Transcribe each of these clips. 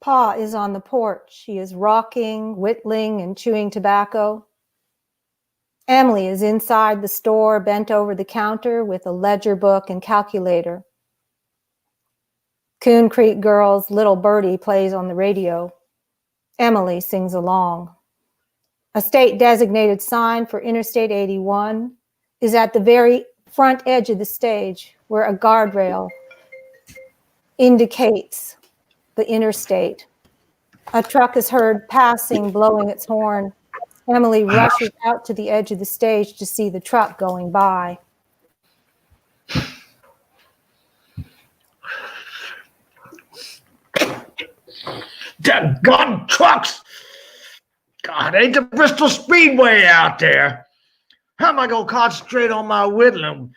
Pa is on the porch. He is rocking, whittling, and chewing tobacco. Emily is inside the store, bent over the counter with a ledger book and calculator. Coon Creek Girl's Little Birdie plays on the radio. Emily sings along. A state-designated sign for Interstate 81 is at the very front edge of the stage, where a guardrail indicates the interstate. A truck is heard passing, blowing its horn. Emily rushes out to the edge of the stage to see the truck going by. Doggone trucks! God, ain't the Bristol Speedway out there? How am I gonna concentrate on my whittling?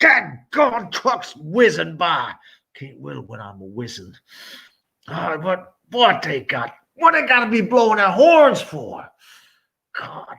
Doggone trucks whizzing by. Can't whittle when I'm a whizzing. But what they got? What they gotta be blowing their horns for? God.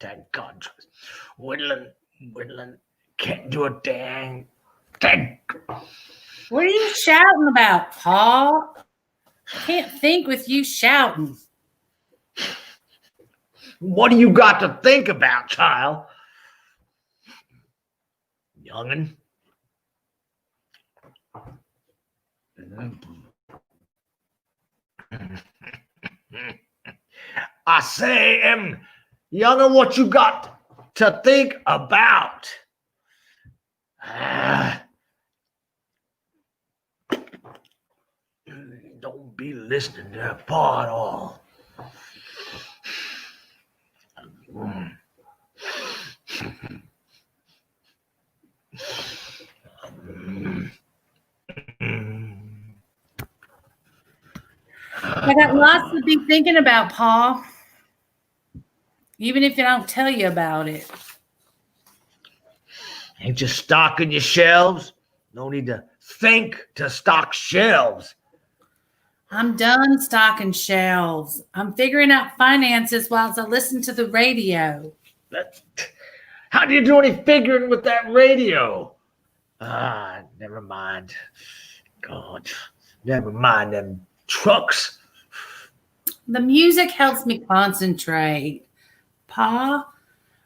Thank God. Whittling, can't do a dang. What are you shouting about, Paul? I can't think with you shouting. What do you got to think about, child? Young'un. I say, young'un, what you got to think about? Don't be listening to Pa at all. I got lots to be thinking about, Paul. Even if I don't tell you about it. Ain't you stocking your shelves? No need to think to stock shelves. I'm done stocking shelves. I'm figuring out finances whilst I listen to the radio. How do you do any figuring with that radio? Never mind. God, never mind them trucks. The music helps me concentrate. Pa,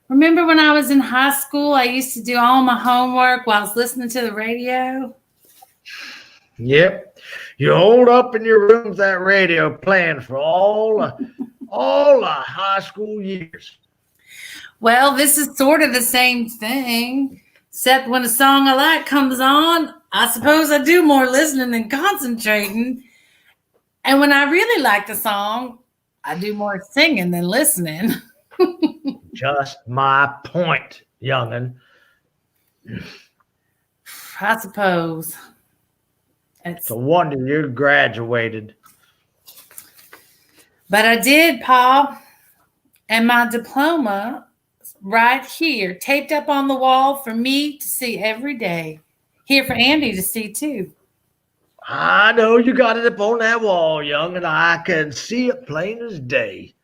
remember when I was in high school, I used to do all my homework while I was listening to the radio? Yep. You hold up in your room with that radio playing for all the high school years. Well, this is sort of the same thing, except when a song I like comes on, I suppose I do more listening than concentrating. And when I really like the song, I do more singing than listening. Just my point, young'un. I suppose. It's a wonder you graduated. But I did, Paul. And my diploma right here, taped up on the wall for me to see every day. Here for Andy to see, too. I know you got it up on that wall, young, and I can see it plain as day.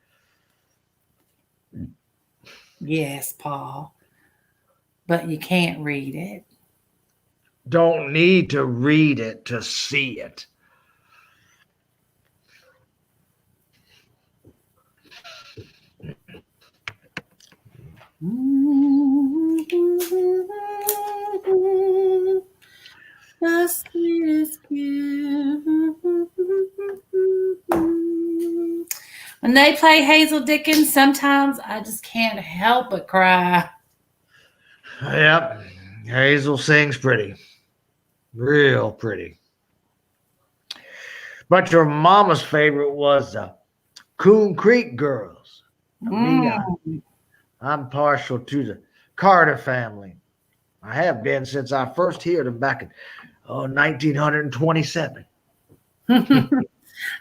Yes, Paul. But you can't read it. Don't need to read it to see it. The sweetest gift. When they play Hazel Dickens, sometimes I just can't help but cry. Yep, Hazel sings pretty. Real pretty. But your mama's favorite was the Coon Creek Girls. I'm partial to the Carter family. I have been since I first heard them back in 1927.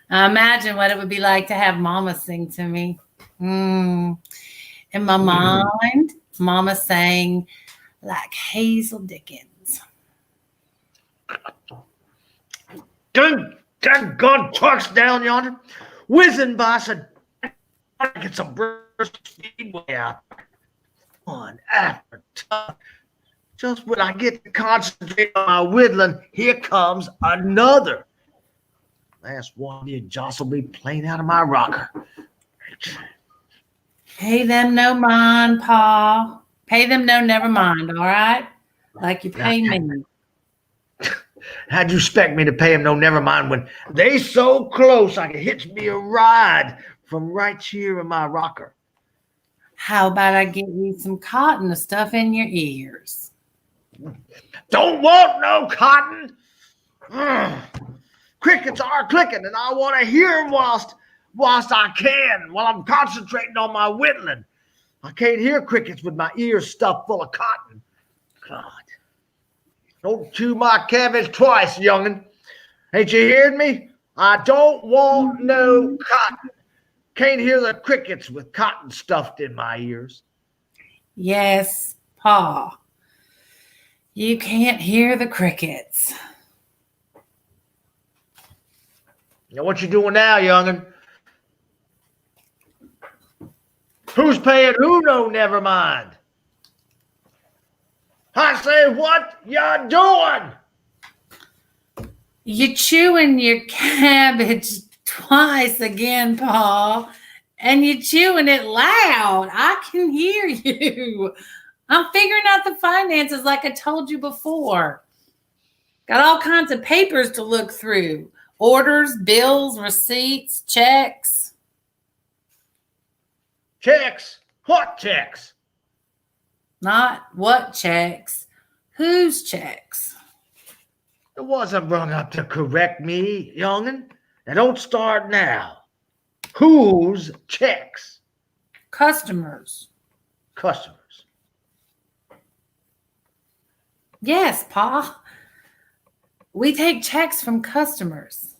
I imagine what it would be like to have Mama sing to me. In my mind, Mama sang like Hazel Dickens. Gun trucks down yonder, whizzing by, so I get some Bristol Speedway out there. One after time. Just when I get to concentrate on my whittling, here comes another. Last one, you jostled me plain out of my rocker. Pay them no mind, Pa. Pay them no never mind, all right? Like you pay me. How'd you expect me to pay them no never mind when they so close I can hitch me a ride from right here in my rocker? How about I get you some cotton to stuff in your ears? Don't want no cotton. Crickets are clicking, and I want to hear them whilst I can, while I'm concentrating on my whittling. I can't hear crickets with my ears stuffed full of cotton. God. Don't chew my cabbage twice, young'un. Ain't you heard me? I don't want no cotton. Can't hear the crickets with cotton stuffed in my ears. Yes, Pa. You can't hear the crickets. Now, what you doing now, young'un? Who's paying who? No, never mind. I say, what you doing? You're chewing your cabbage twice again, Pa. And you're chewing it loud. I can hear you. I'm figuring out the finances like I told you before. Got all kinds of papers to look through. Orders, bills, receipts, checks. Checks? What checks? Not what checks. Whose checks? It wasn't rung up to correct me, young'un. Now don't start now. Whose checks? Customers. Customers. Yes, Pa. We take checks from customers.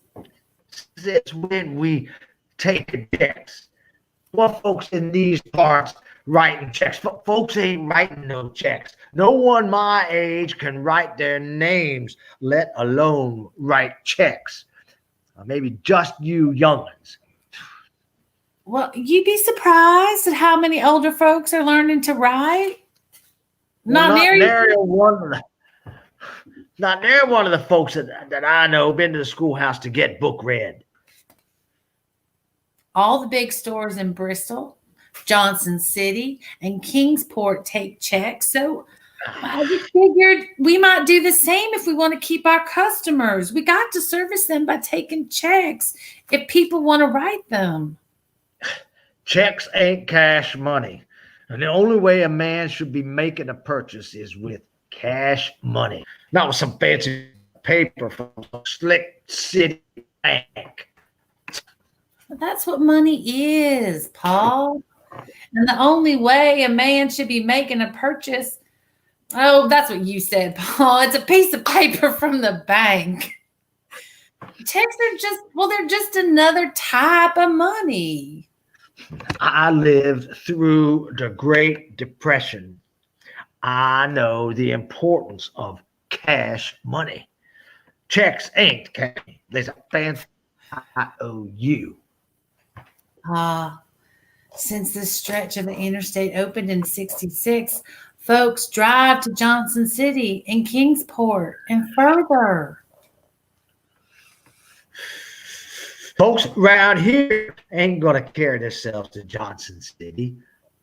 It's when we take checks. What folks in these parts writing checks? Folks ain't writing no checks. No one my age can write their names, let alone write checks. Maybe just you young'uns. Well, you'd be surprised at how many older folks are learning to write. Not near one of the folks that I know been to the schoolhouse to get book read. All the big stores in Bristol, Johnson City, and Kingsport take checks. So I just figured we might do the same if we want to keep our customers. We got to service them by taking checks if people want to write them. Checks ain't cash money. And the only way a man should be making a purchase is with cash money. Not with some fancy paper from a slick city bank. That's what money is, Paul. And the only way a man should be making a purchase, oh, that's what you said, Paul. It's a piece of paper from the bank. Checks are they're just another type of money. I lived through the Great Depression. I know the importance of cash money. Checks ain't cash. There's a fancy IOU. Since this stretch of the interstate opened in '66, folks drive to Johnson City and Kingsport and further. Folks around here ain't going to carry themselves to Johnson City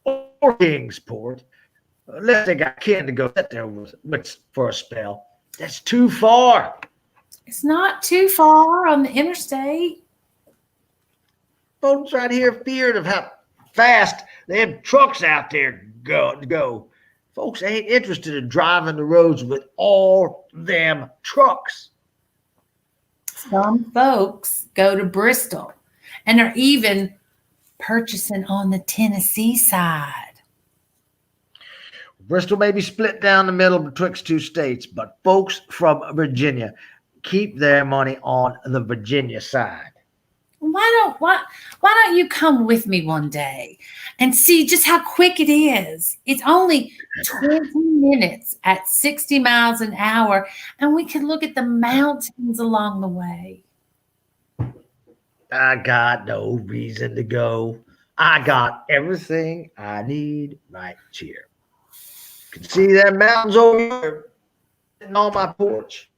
or Kingsport unless they got kin to go sit there with for a spell. That's too far. It's not too far on the interstate. Folks right here feared of how fast them trucks out there go. Folks ain't interested in driving the roads with all them trucks. Some folks go to Bristol and are even purchasing on the Tennessee side. Bristol may be split down the middle betwixt two states, but folks from Virginia keep their money on the Virginia side. Why don't you come with me one day and see just how quick it is? It's only 20 minutes at 60 miles an hour, and we can look at the mountains along the way. I got no reason to go. I got everything I need right here. Can see them mountains over here sitting on my porch.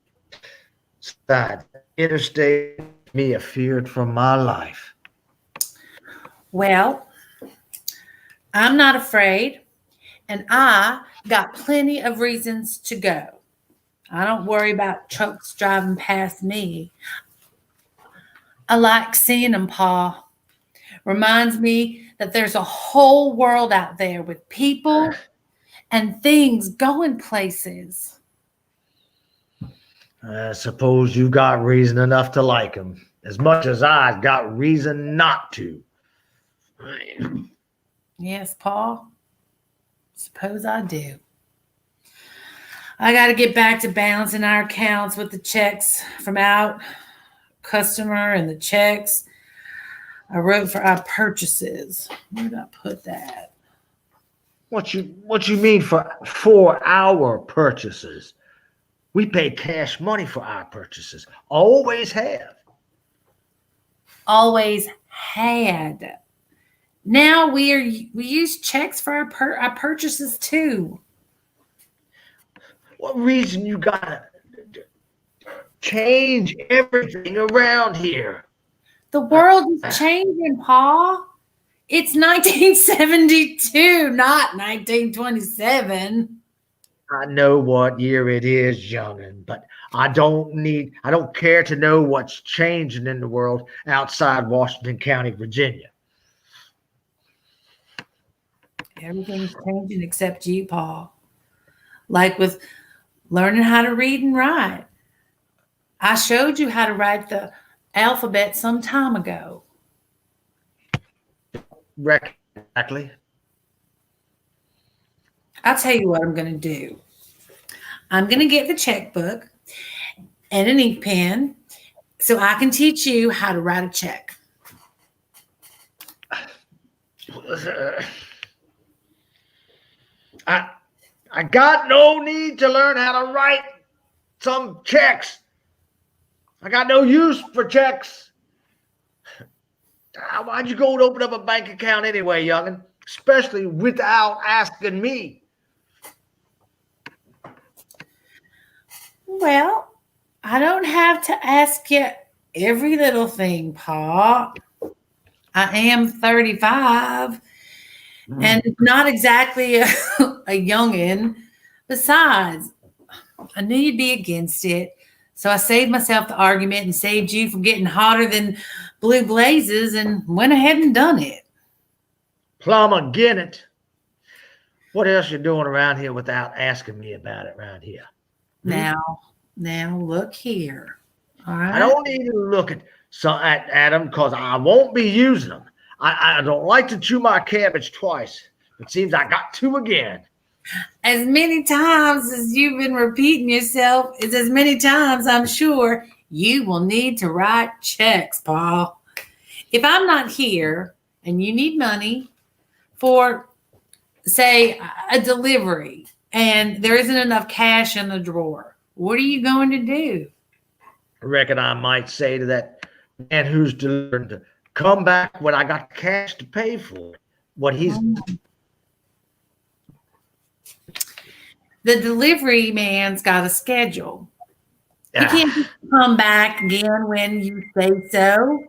Besides, interstate me feared from my life. Well, I'm not afraid, and I got plenty of reasons to go. I don't worry about trucks driving past me. I like seeing them, Pa. Reminds me that there's a whole world out there with people and things going places. I suppose you got reason enough to like him, as much as I got reason not to. Yes, Pa. Suppose I do. I got to get back to balancing our accounts with the checks from out customer and the checks I wrote for our purchases. Where did I put that? What you mean for our purchases? We pay cash money for our purchases. Always have. Always had. Now we use checks for our purchases too. What reason you gotta change everything around here? The world is changing, Pa. It's 1972, not 1927. I know what year it is, youngin', but I don't care to know what's changing in the world outside Washington County, Virginia. Everything's changing except you, Pa. Like with learning how to read and write. I showed you how to write the alphabet some time ago. Exactly. I'll tell you what I'm going to do. I'm going to get the checkbook and an ink pen so I can teach you how to write a check. I got no need to learn how to write some checks. I got no use for checks. Why'd you go and open up a bank account anyway, youngin'? Especially without asking me. Well, I don't have to ask you every little thing, Pa. I am 35 and not exactly a youngin'. Besides, I knew you'd be against it. So I saved myself the argument and saved you from getting hotter than blue blazes and went ahead and done it. Plumb again it. What else you doing around here without asking me about it around here? Now look here. All right. I don't need to look at them because I won't be using them. I don't like to chew my cabbage twice. It seems I got to again. As many times as you've been repeating yourself is as many times I'm sure you will need to write checks, Paul. If I'm not here and you need money for, say, a delivery and there isn't enough cash in the drawer, what are you going to do? I reckon I might say to that man who's delivering to come back when I got cash to pay for it. What he's... The delivery man's got a schedule. He can't just come back again when you say so.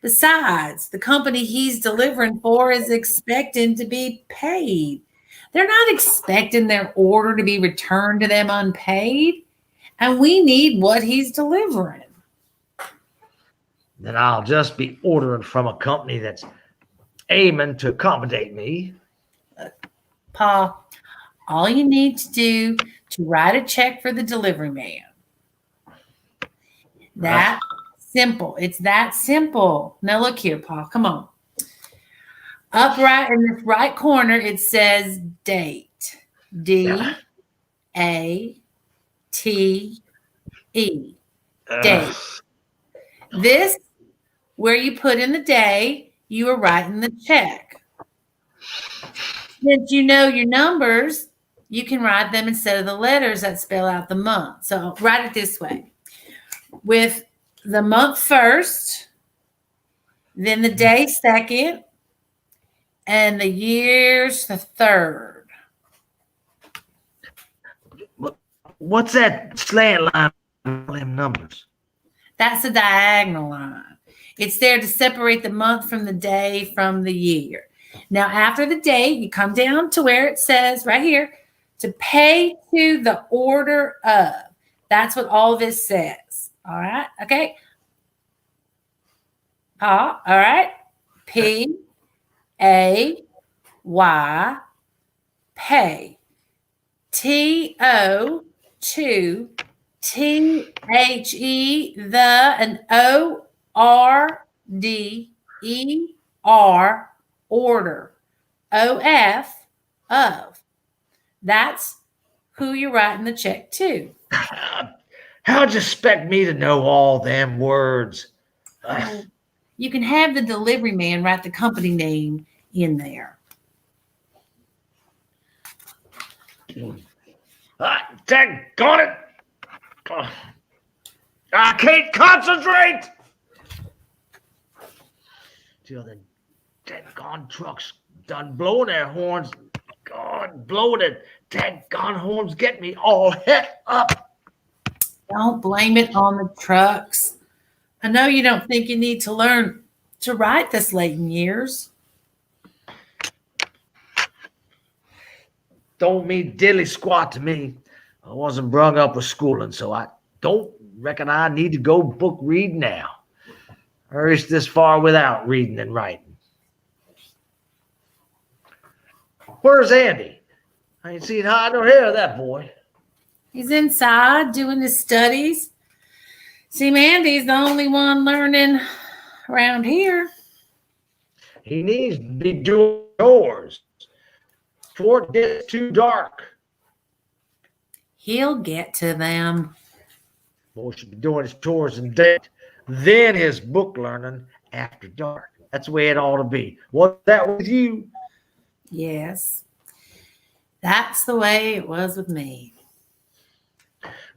Besides, the company he's delivering for is expecting to be paid. They're not expecting their order to be returned to them unpaid. And we need what he's delivering. Then I'll just be ordering from a company that's aiming to accommodate me. Pa, all you need to do to write a check for the delivery man. That's simple. It's that simple. Now look here, Pa. Come on. Up right in this right corner, it says date. D-A-T-E. Date. This where you put in the day you are writing the check. Since you know your numbers, you can write them instead of the letters that spell out the month. So write it this way. With the month first, then the day second, and the year's the third. What's that slant line on them numbers? That's a diagonal line. It's there to separate the month from the day from the year. Now, after the date, you come down to where it says right here, to pay to the order of. That's what all this says. All right. Okay. All right. P-A-Y, pay. T-O, to, T-H-E, the, and O-R-D-E-R, order. O-F, of. That's who you're writing the check to. How'd you expect me to know all them words? You can have the delivery man write the company name in there. Daggone it! I can't concentrate! Till the daggone trucks done blowing their horns. God, blowing it. Daggone horns get me all het up. Don't blame it on the trucks. I know you don't think you need to learn to write this late in years. Don't mean diddly squat to me. I wasn't brung up with schooling, so I don't reckon I need to go book read now. I reached this far without reading and writing. Where's Andy? I ain't seen hide nor hair of that boy. He's inside doing his studies. See, Andy's the only one learning around here. He needs to be doing chores before it gets too dark. He'll get to them. Boy should be doing his chores in day, then his book learning after dark. That's the way it ought to be. What's that with you? Yes. That's the way it was with me.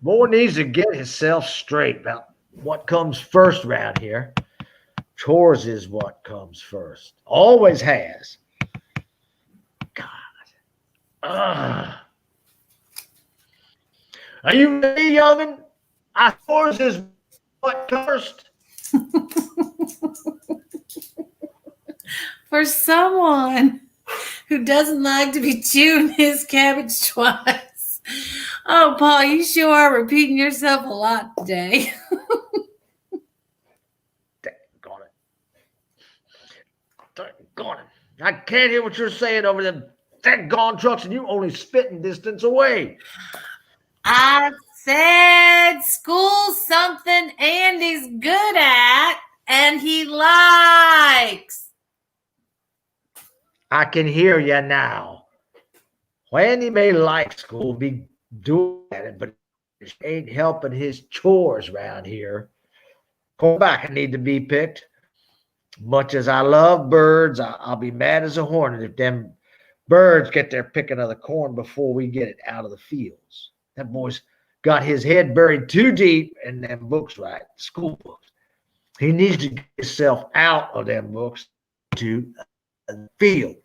Boy needs to get himself straight about what comes first around here. Chores is what comes first. Always has. God. Are you ready, young'un? Chores is what first. For someone who doesn't like to be chewing his cabbage twice. Oh, Paul, you sure are repeating yourself a lot today. Daggone it. Daggone it. I can't hear what you're saying over them daggone trucks, and you only spitting distance away. I said school's something Andy's good at and he likes. I can hear you now. When he may like school, be doing it, but it ain't helping his chores around here. Go back and need to be picked. Much as I love birds, I'll be mad as a hornet if them birds get their picking of the corn before we get it out of the fields. That boy's got his head buried too deep in them books, right? School books. He needs to get himself out of them books to the field.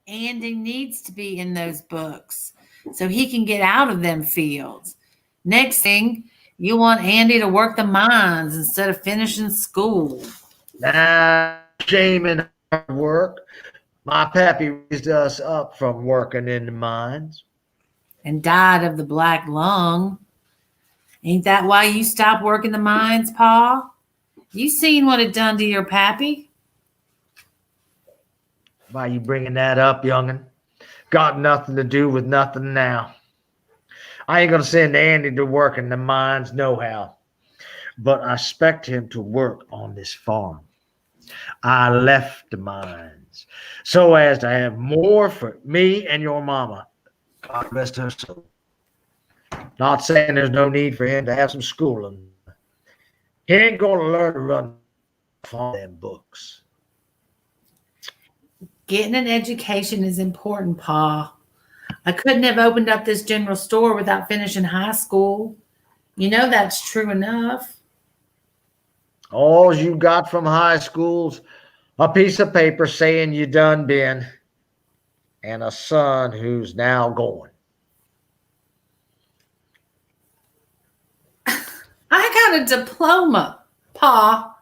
Andy needs to be in those books so he can get out of them fields. Next thing, you want Andy to work the mines instead of finishing school. Nah, shame in hard work. My pappy raised us up from working in the mines. And died of the black lung. Ain't that why you stopped working the mines, Pa? You seen what it done to your pappy? Why you bringing that up, young'un? Got nothing to do with nothing now. I ain't gonna send Andy to work in the mines nohow, but I expect him to work on this farm. I left the mines so as to have more for me and your mama. God rest her soul. Not saying there's no need for him to have some schooling. He ain't gonna learn to run on them books. Getting an education is important, Pa. I couldn't have opened up this general store without finishing high school. You know that's true enough. All you got from high school's a piece of paper saying you done been, and a son who's now going. I got a diploma, Pa.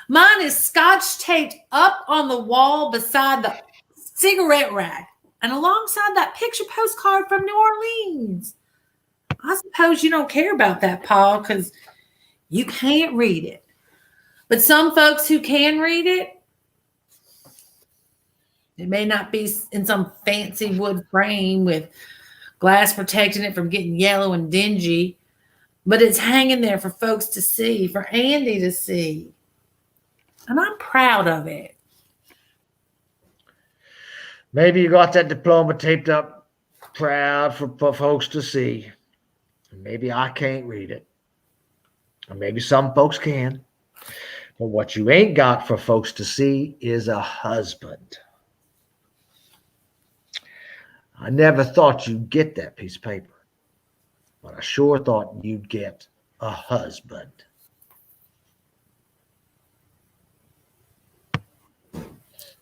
Mine is scotch taped up on the wall beside the cigarette rack and alongside that picture postcard from New Orleans. I suppose you don't care about that, Pa, because you can't read it. But some folks who can read it, it may not be in some fancy wood frame with glass protecting it from getting yellow and dingy, but it's hanging there for folks to see, for Andy to see. And I'm proud of it. Maybe you got that diploma taped up proud for folks to see. Maybe I can't read it. Or maybe some folks can. But what you ain't got for folks to see is a husband. I never thought you'd get that piece of paper, but I sure thought you'd get a husband.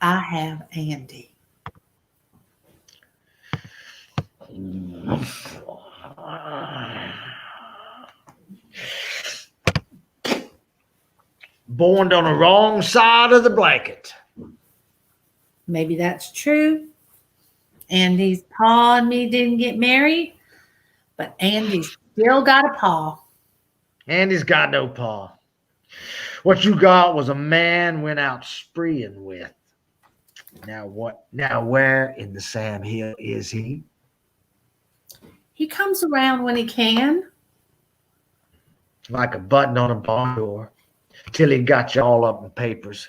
I have Andy. Born on the wrong side of the blanket. Maybe that's true. Andy's Pa and me didn't get married, but Andy's still got a Pa. Andy's got no pa. What you got was a man went out spreeing with. Now what? Now where in the Sam Hill is he? He comes around when he can. Like a button on a barn door, till he got you all up in papers.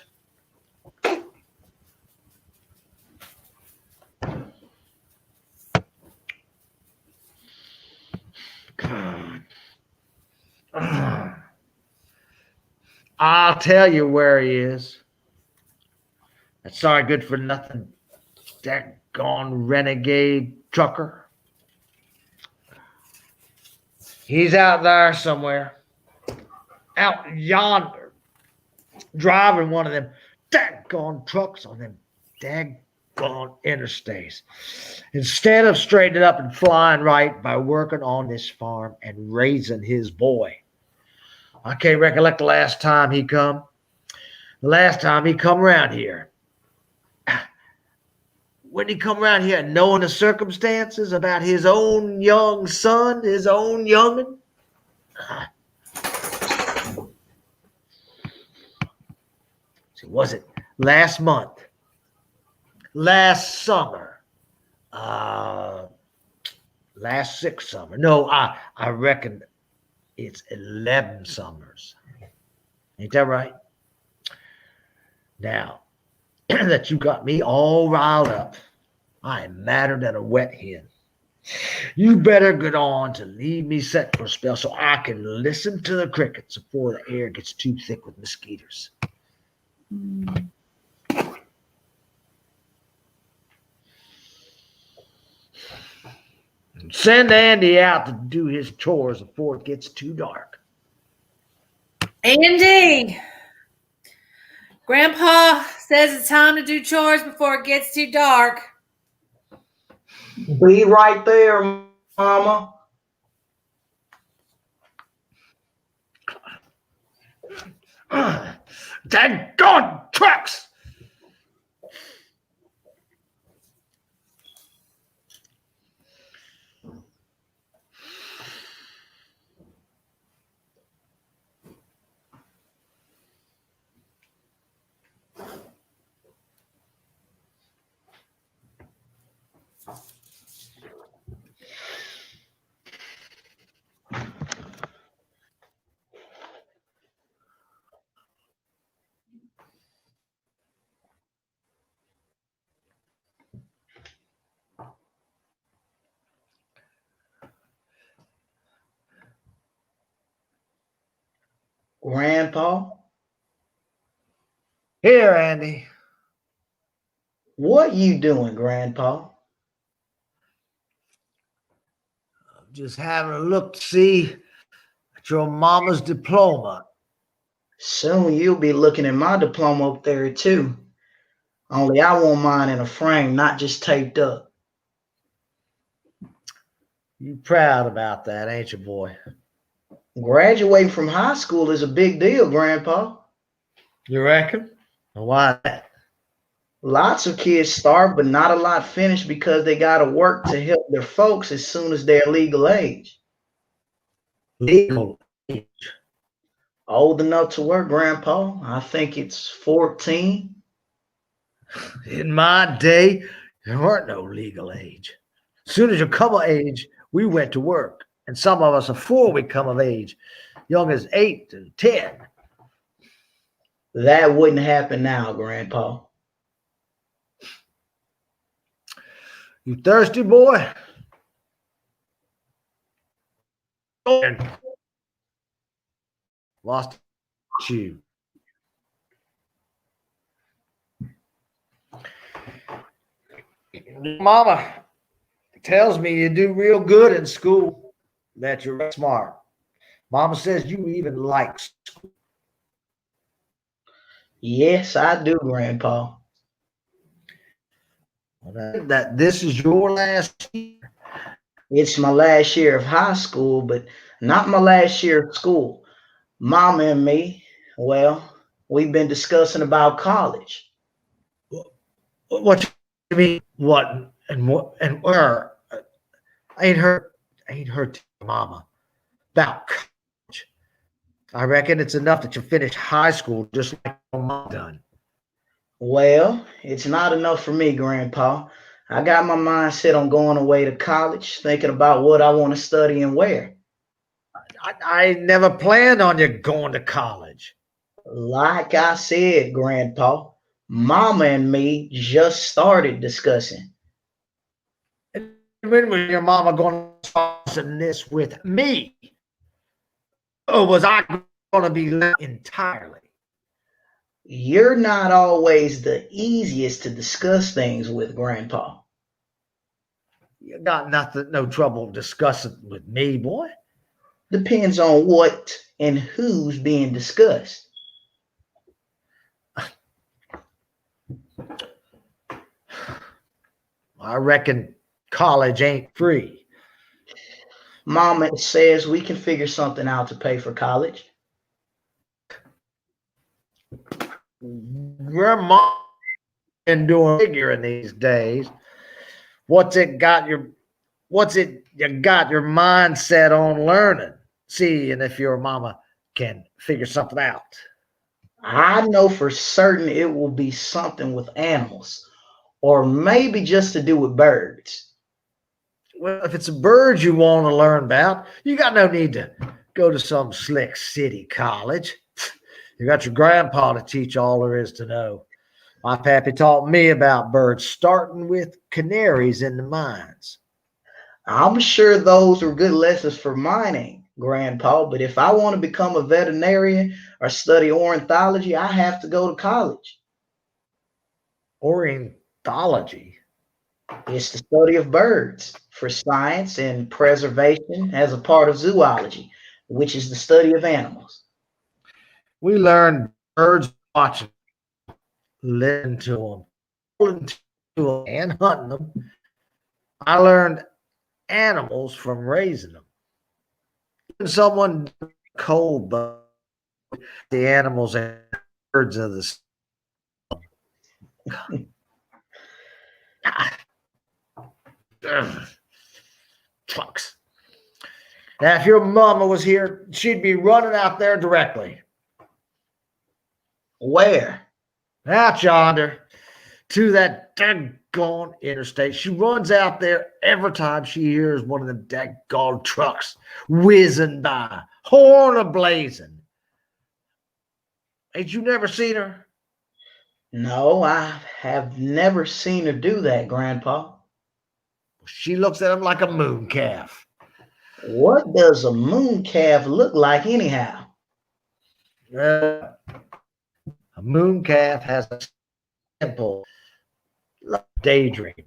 I'll tell you where he is. That sorry good for nothing, daggone renegade trucker. He's out there somewhere, out yonder, driving one of them daggone trucks on them daggone interstates. Instead of straightening up and flying right by working on this farm and raising his boy. I can't recollect the last time he come. The last time he come around here. When he come around here knowing the circumstances about his own young son, his own young'un. So was it last month? Last summer? Last 6 summer? No, I reckon it's 11 summers. Ain't that right? Now, that you got me all riled up, I am madder than a wet hen. You better get on to leave me set for a spell so I can listen to the crickets before the air gets too thick with mosquitoes. Send Andy out to do his chores before it gets too dark. Andy! Grandpa says it's time to do chores before it gets too dark. Be right there, Mama. Daggone trucks! Grandpa, Here, Andy. What you doing, Grandpa? I'm just having a look to see at your mama's diploma. Soon you'll be looking at my diploma up there too. Only I want mine in a frame, not just taped up. You proud about that, ain't you, boy? Graduating from high school is a big deal, Grandpa. You reckon? Why? Lots of kids start, but not a lot finish because they got to work to help their folks as soon as they're legal age. Legal age. Old enough to work, Grandpa. I think it's 14. In my day, there weren't no legal age. As soon as you come of age, we went to work. And some of us before we come of age, young as 8 to 10. That wouldn't happen now, Grandpa. You thirsty, boy? Lost you. Mama tells me you do real good in school, that you're smart. Mama says you even like school. Yes, I do, Grandpa. That this is your last year. It's my last year of high school, but not my last year of school. Mama and me, well, we've been discussing about college. What you mean? What and where? I ain't heard to Mama about college. I reckon it's enough that you finish high school just like your mom done. Well, it's not enough for me, Grandpa. I got my mind set on going away to college, thinking about what I want to study and where. I never planned on you going to college. Like I said, Grandpa, Mama and me just started discussing. When was your mama going to start this with me? Or was I going to be left entirely? You're not always the easiest to discuss things with, Grandpa. You got no trouble discussing with me, boy. Depends on what and who's being discussed. I reckon college ain't free. Mama says we can figure something out to pay for college. Your mom been doing figuring these days. What's it you got your mindset on learning? Seeing if your mama can figure something out. I know for certain it will be something with animals, or maybe just to do with birds. Well, if it's a bird you want to learn about, you got no need to go to some slick city college. You got your grandpa to teach all there is to know. My pappy taught me about birds, starting with canaries in the mines. I'm sure those were good lessons for mining, Grandpa, but if I want to become a veterinarian or study ornithology, I have to go to college. Ornithology? It's the study of birds for science and preservation as a part of zoology, which is the study of animals. We learned birds watching, listening to them, and hunting them. I learned animals from raising them. Even someone cold, but the animals and birds of the trucks. Now, if your mama was here, she'd be running out there directly. Where? Out yonder to that daggone interstate. She runs out there every time she hears one of them daggone trucks whizzing by, horn a-blazing. Ain't you never seen her? No, I have never seen her do that, Grandpa. She looks at him like a moon calf. What does a moon calf look like anyhow? A moon calf has a simple daydreaming.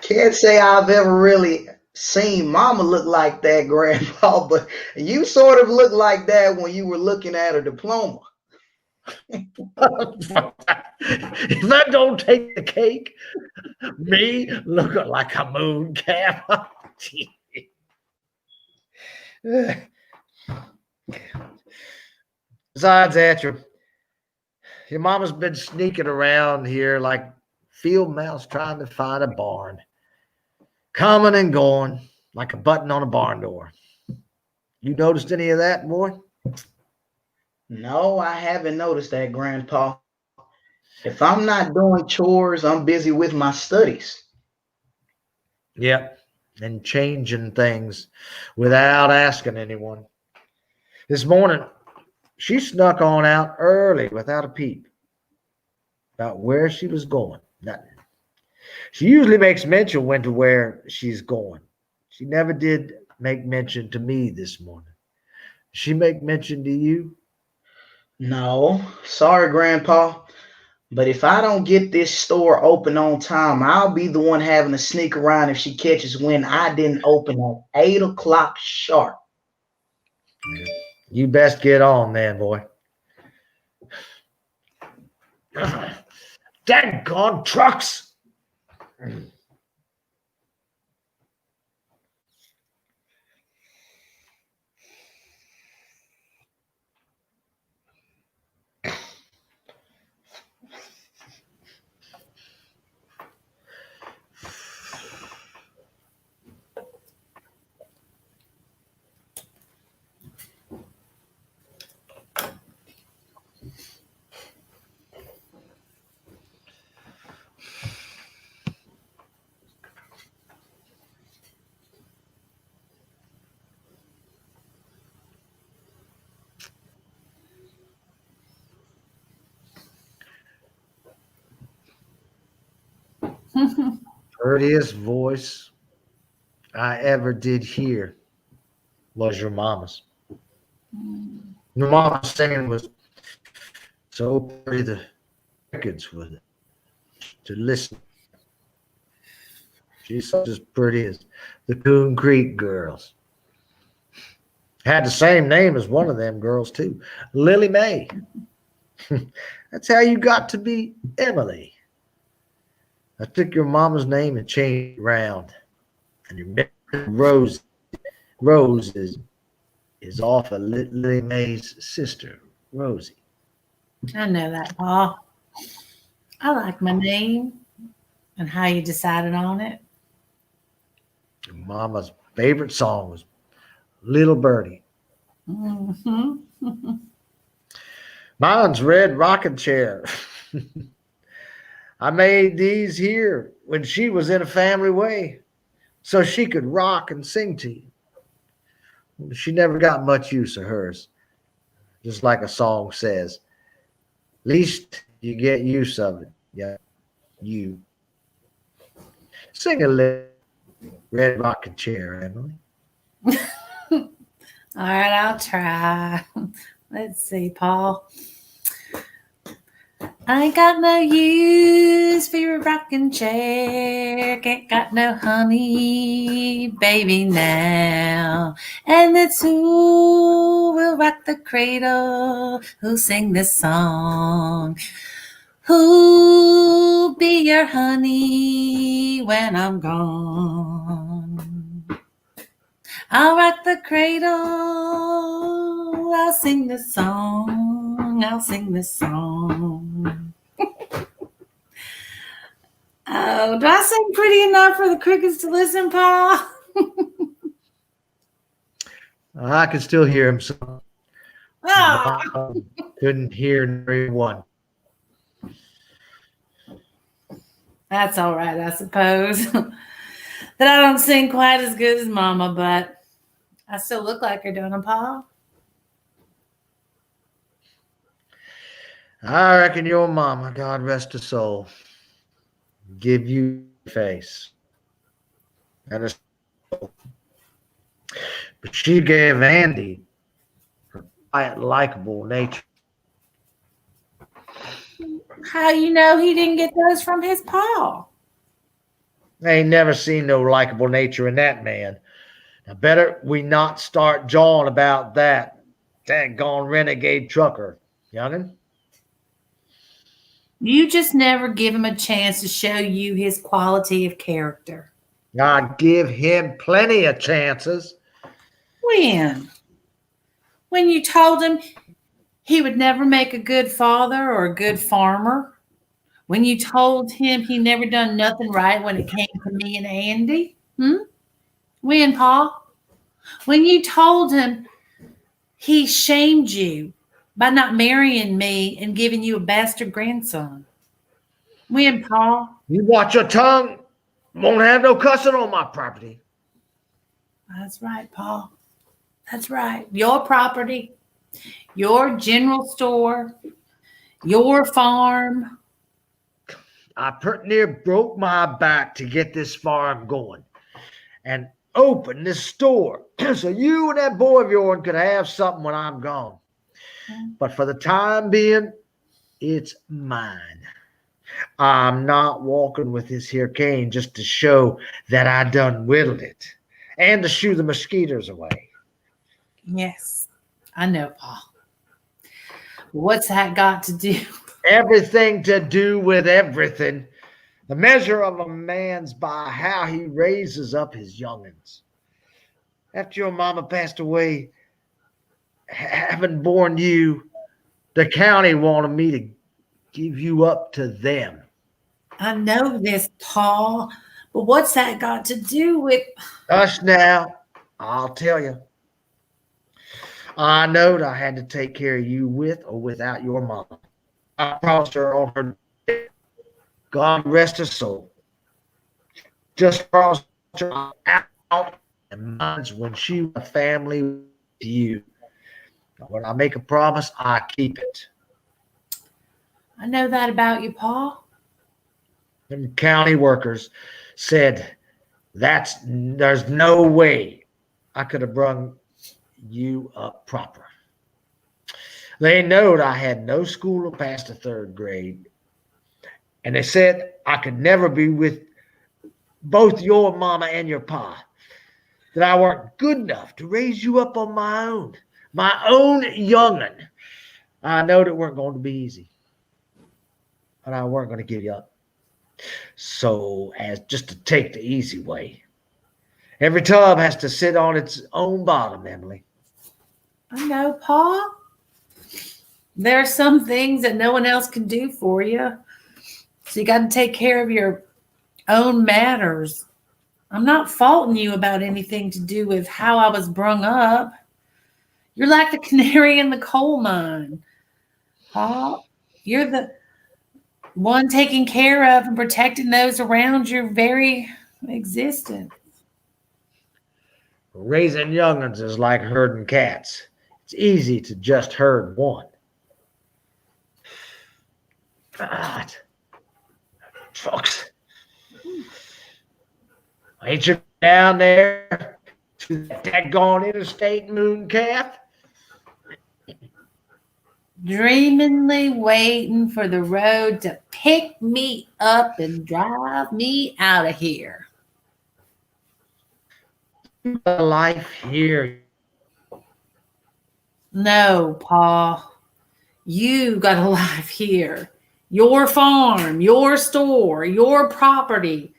Can't say I've ever really seen Mama look like that, Grandpa, but you sort of look like that when you were looking at her diploma. If that don't take the cake, me looking like a moon calf. Besides that, your mama's been sneaking around here like field mouse trying to find a barn. Coming and going like a button on a barn door. You noticed any of that, boy? No, I haven't noticed that, Grandpa. If I'm not doing chores, I'm busy with my studies. Yep. And changing things without asking anyone. This morning, she snuck on out early without a peep about where she was going. Nothing. She usually makes mention when to where she's going. She never did make mention to me this morning. She make mention to you? No, sorry, Grandpa. But if I don't get this store open on time, I'll be the one having to sneak around if she catches wind I didn't open at 8 o'clock sharp. You best get on then, boy. Daggone trucks! Prettiest voice I ever did hear was your mama's. Your mama's singing was so pretty the records with it to listen. She's as pretty as the Coon Creek girls. Had the same name as one of them girls too, Lily Mae. That's how you got to be Emily. I took your mama's name and changed it around. And your Rose is off of Lily Mae's sister, Rosie. I know that, Paul. I like my name and how you decided on it. Your mama's favorite song was Little Birdie. Mm-hmm. Mine's Red Rocking Chair. I made these here when she was in a family way so she could rock and sing to you. She never got much use of hers, just like a song says. Least you get use of it. Yeah, you. Sing a little Red Rocking Chair, Emily. All right, I'll try. Let's see, Paul. I ain't got no use for your rocking chair. Ain't got no honey, baby, now. And it's who will rock the cradle, who'll sing this song. Who'll be your honey when I'm gone? I'll rock the cradle, I'll sing this song, I'll sing this song. Oh, do I sing pretty enough for the crickets to listen, Paul? I could still hear him. So Oh. couldn't hear every one. That's all right, I suppose. That I don't sing quite as good as Mama, but I still look like her, don't I, Paul? I reckon your mama, God rest her soul, give you a face and a soul. But she gave Andy quiet, likable nature. How you know he didn't get those from his pa? I ain't never seen no likable nature in that man. Now, better we not start jawing about that daggone renegade trucker, young'un. You just never give him a chance to show you his quality of character. I give him plenty of chances. When? When you told him he would never make a good father or a good farmer? When you told him he never done nothing right when it came to me and Andy? When, Pa? When you told him he shamed you by not marrying me and giving you a bastard grandson? When, Pa? You watch your tongue. Won't have no cussing on my property. That's right, Pa. That's right. Your property, your general store, your farm. I pretty near broke my back to get this farm going and open this store so you and that boy of yours could have something when I'm gone. But for the time being, it's mine. I'm not walking with this here cane just to show that I done whittled it and to shoo the mosquitoes away. Yes, I know, Pa. What's that got to do? Everything to do with everything. The measure of a man's by how he raises up his young'uns. After your mama passed away, having born you, the county wanted me to give you up to them. I know this, Pa, but what's that got to do with... Hush now, I'll tell you. I knowed I had to take care of you with or without your mama. I promised her on her death. God rest her soul. Just promised her out and mine's when she was a family with you. When I make a promise, I keep it. I know that about you, Pa. Them county workers said there's no way I could have brung you up proper. They knowed I had no school past the 3rd grade. And they said I could never be with both your mama and your pa. That I weren't good enough to raise you up on my own young'un. I knowed it weren't going to be easy. But I weren't going to give you up. So as just to take the easy way. Every tub has to sit on its own bottom, Emily. I know, Pa. There are some things that no one else can do for you. So you got to take care of your own matters. I'm not faulting you about anything to do with how I was brung up. You're like the canary in the coal mine. Pa, you're the one taking care of and protecting those around your very existence. Raising young'uns is like herding cats. It's easy to just herd one. God. Folks. Ain't you down there to that daggone interstate moon calf? Dreamingly waiting for the road to pick me up and drive me out of here. The life here. No, Pa. You got a life here. Your farm, your store, your property.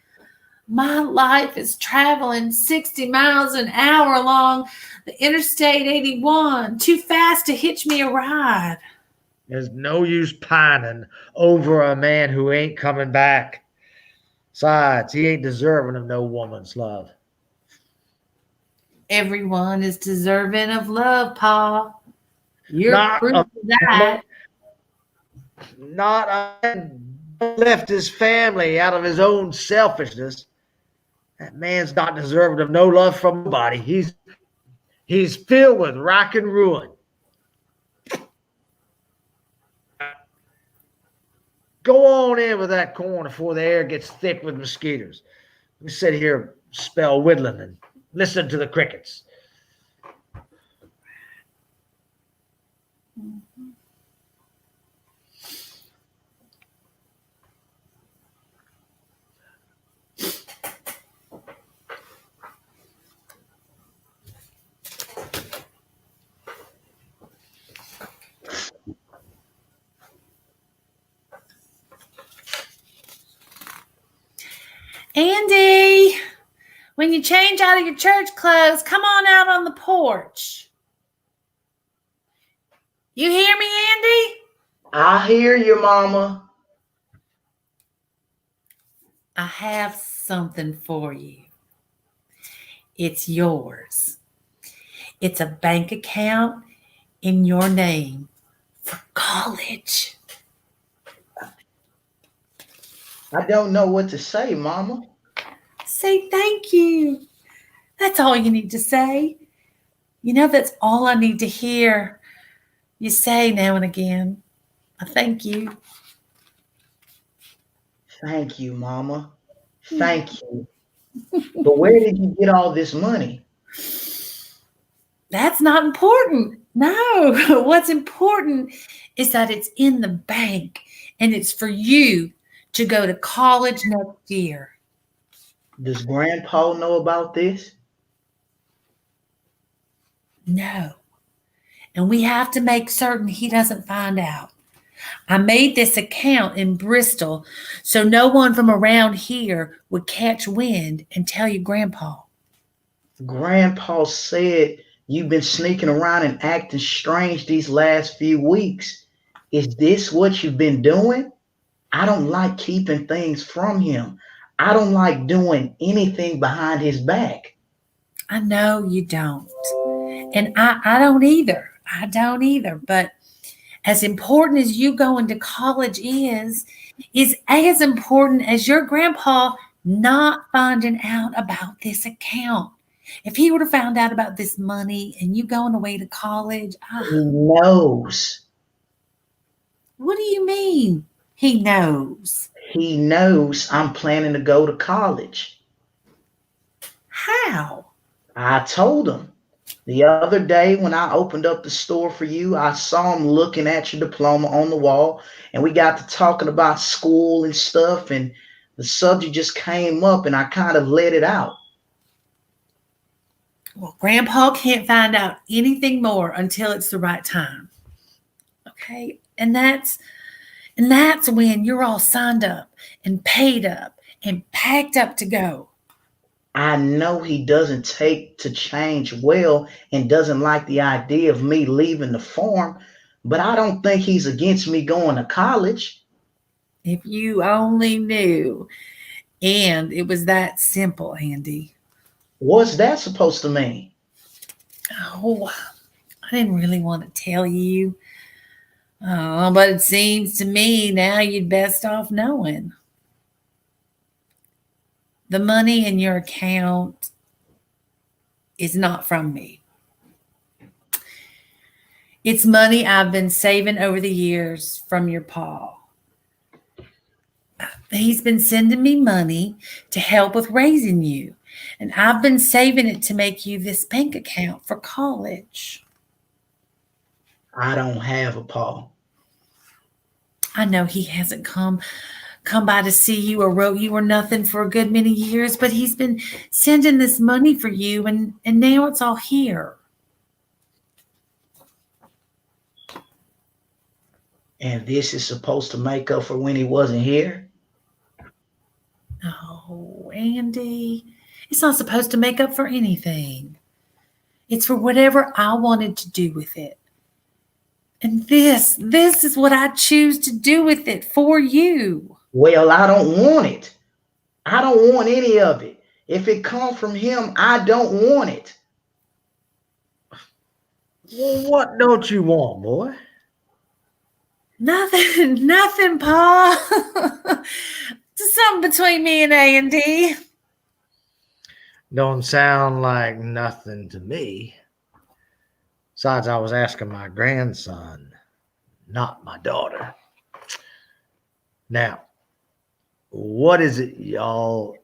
My life is traveling 60 miles an hour along the Interstate 81. Too fast to hitch me a ride. There's no use pining over a man who ain't coming back. Besides, he ain't deserving of no woman's love. Everyone is deserving of love, Pa. You're proof of that. Left his family out of his own selfishness. That man's not deserving of no love from nobody. He's filled with rack and ruin. Go on in with that corn before the air gets thick with mosquitoes. We sit here, spell whittling and listen to the crickets. Andy, when you change out of your church clothes, come on out on the porch. You hear me, Andy? I hear you, Mama. I have something for you. It's yours. It's a bank account in your name for college. I don't know what to say, Mama. Say thank you. That's all you need to say. You know, that's all I need to hear you say now and again. I thank you. Thank you, Mama. Thank you. But where did you get all this money? That's not important. No, what's important is that it's in the bank and it's for you to go to college next year. Does Grandpa know about this? No. And we have to make certain he doesn't find out. I made this account in Bristol so no one from around here would catch wind and tell you Grandpa. Grandpa said you've been sneaking around and acting strange these last few weeks. Is this what you've been doing? I don't like keeping things from him. I don't like doing anything behind his back. I know you don't. And I don't either. I don't either. But as important as you going to college is as important as your grandpa not finding out about this account. If he would have found out about this money and you going away to college, He knows. What do you mean? He knows. He knows I'm planning to go to college. How? I told him. The other day when I opened up the store for you, I saw him looking at your diploma on the wall, and we got to talking about school and stuff, and the subject just came up and I kind of let it out. Well, Grandpa can't find out anything more until it's the right time. Okay? And that's when you're all signed up and paid up and packed up to go. I know he doesn't take to change well and doesn't like the idea of me leaving the farm, but I don't think he's against me going to college. If you only knew. And it was that simple, Andy. What's that supposed to mean? Oh, I didn't really want to tell you. Oh, but it seems to me now you'd best off knowing. The money in your account is not from me. It's money I've been saving over the years from your pa. He's been sending me money to help with raising you. And I've been saving it to make you this bank account for college. I don't have a pa. I know he hasn't come by to see you or wrote you or nothing for a good many years, but he's been sending this money for you, and now it's all here. And this is supposed to make up for when he wasn't here? Oh, Andy, it's not supposed to make up for anything. It's for whatever I wanted to do with it. And this is what I choose to do with it for you. Well, I don't want it. I don't want any of it. If it comes from him, I don't want it. Well, what don't you want, boy? Nothing, Pa. Just something between me and Andy. Don't sound like nothing to me. Besides, I was asking my grandson, not my daughter. Now, what is it y'all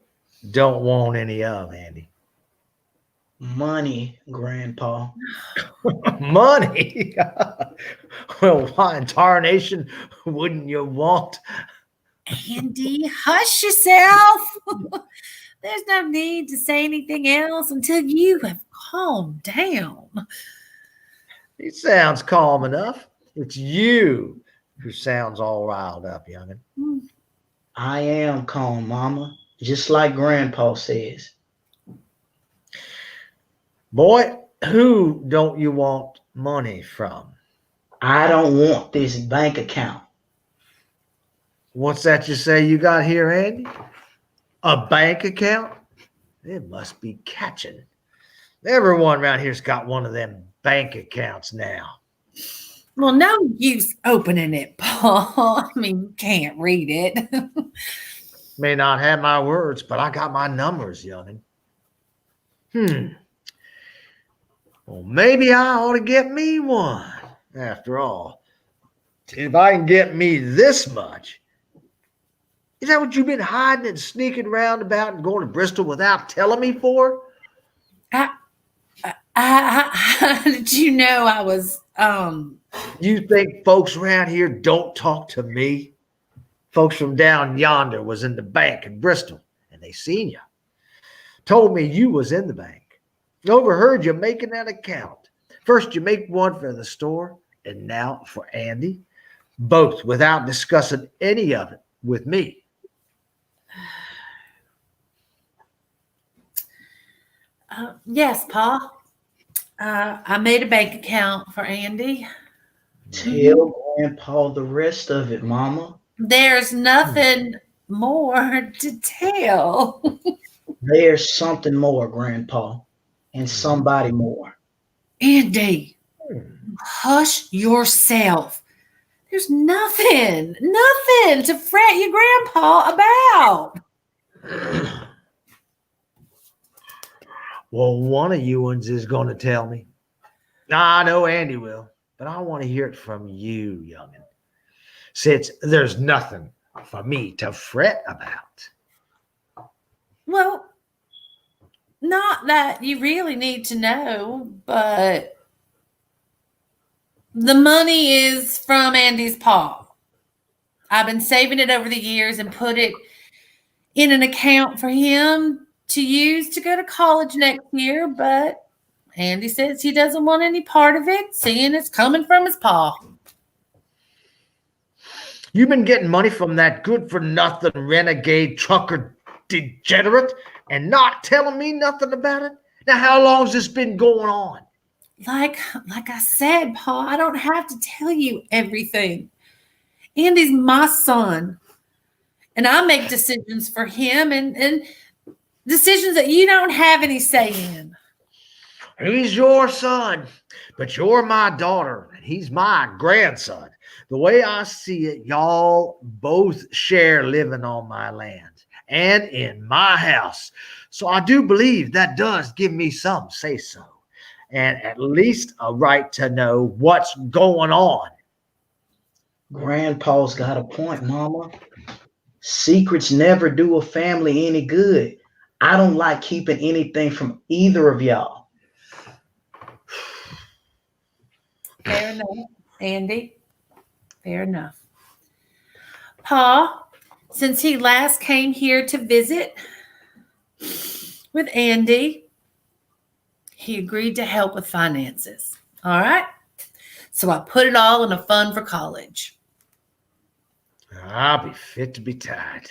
don't want any of, Andy? Money, Grandpa. Money? Well, why in tarnation wouldn't you want? Andy, hush yourself. There's no need to say anything else until you have calmed down. He sounds calm enough. It's you who sounds all riled up, young'un. I am calm, Mama, just like Grandpa says. Boy, who don't you want money from? I don't want this bank account. What's that you say you got here, Andy? A bank account? It must be catching. Everyone around here's got one of them bank accounts now. Well, no use opening it, Paul. I mean, you can't read it. May not have my words, but I got my numbers, young'un. Well, maybe I ought to get me one. After all, if I can get me this much. Is that what you've been hiding and sneaking around about and going to Bristol without telling me for? How did you know I was, You think folks around here don't talk to me? Folks from down yonder was in the bank in Bristol, and they seen you. Told me you was in the bank. Overheard you making that account. First you make one for the store, and now for Andy. Both without discussing any of it with me. yes, Pa. I made a bank account for Andy. Tell Grandpa the rest of it, Mama. There's nothing more to tell. There's something more, Grandpa, and somebody more. Andy, hush yourself. There's nothing to fret your grandpa about. Well, one of you ones is going to tell me. I know Andy will, but I want to hear it from you, young'un. Since there's nothing for me to fret about. Well, not that you really need to know, but the money is from Andy's pa. I've been saving it over the years and put it in an account for him to use to go to college next year, but Andy says he doesn't want any part of it, seeing it's coming from his pa. You've been getting money from that good-for-nothing renegade trucker degenerate and not telling me nothing about it? Now, how long's this been going on? Like I said, Pa, I don't have to tell you everything. Andy's my son, and I make decisions for him and decisions that you don't have any say in. He's your son, but you're my daughter, and he's my grandson. The way I see it, y'all both share living on my land and in my house. So I do believe that does give me some say-so, and at least a right to know what's going on. Grandpa's got a point, Mama. Secrets never do a family any good. I don't like keeping anything from either of y'all. Fair enough, Andy. Fair enough. Pa, since he last came here to visit with Andy, he agreed to help with finances. All right? So I put it all in a fund for college. I'll be fit to be tied.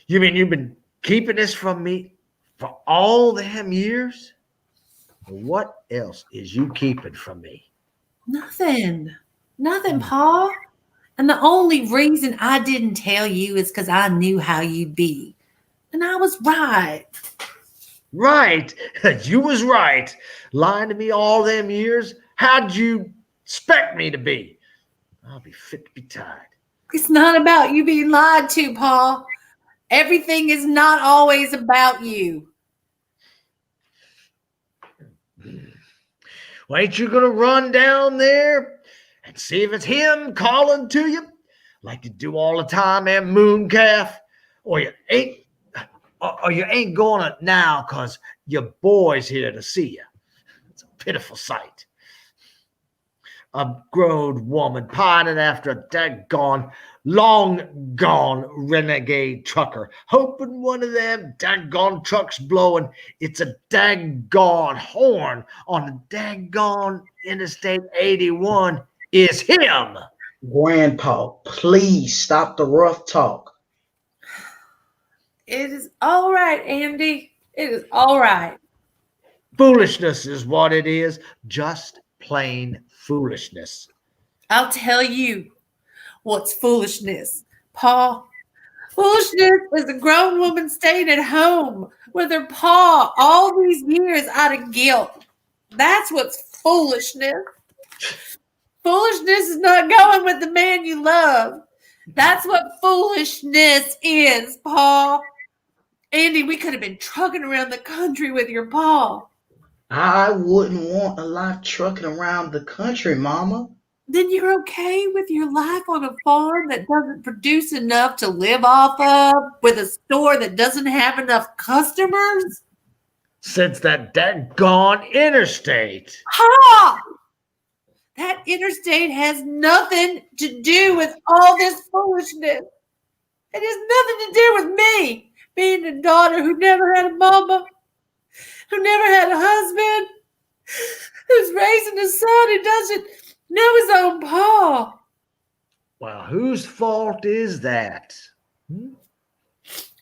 You mean you've been keeping this from me for all them years? What else is you keeping from me? Nothing, Pa. And the only reason I didn't tell you is because I knew how you'd be. And I was right. Right. You was right. Lying to me all them years. How'd you expect me to be? I'll be fit to be tied. It's not about you being lied to, Pa. Everything is not always about you. Well, ain't you gonna run down there and see if it's him calling to you like you do all the time, that moon calf? Or you ain't or you ain't going now because your boy's here to see you. It's a pitiful sight. A grown woman pining after a daggone, long gone renegade trucker, hoping one of them daggone trucks blowing it's a daggone horn on the daggone Interstate 81 is him. Grandpa, please stop the rough talk. It is all right, Andy. It is all right. Foolishness is what it is. Just plain foolishness. I'll tell you what's foolishness, Pa. Foolishness is a grown woman staying at home with her pa all these years out of guilt. That's what's foolishness. Foolishness is not going with the man you love. That's what foolishness is, Pa. Andy, we could have been trucking around the country with your pa. I wouldn't want a life trucking around the country, Mama. Then you're okay with your life on a farm that doesn't produce enough to live off of, with a store that doesn't have enough customers? Since that daggone interstate. Ha! That interstate has nothing to do with all this foolishness. It has nothing to do with me, being a daughter who never had a mama, who never had a husband, who's raising a son who doesn't know his own pa. Well, whose fault is that?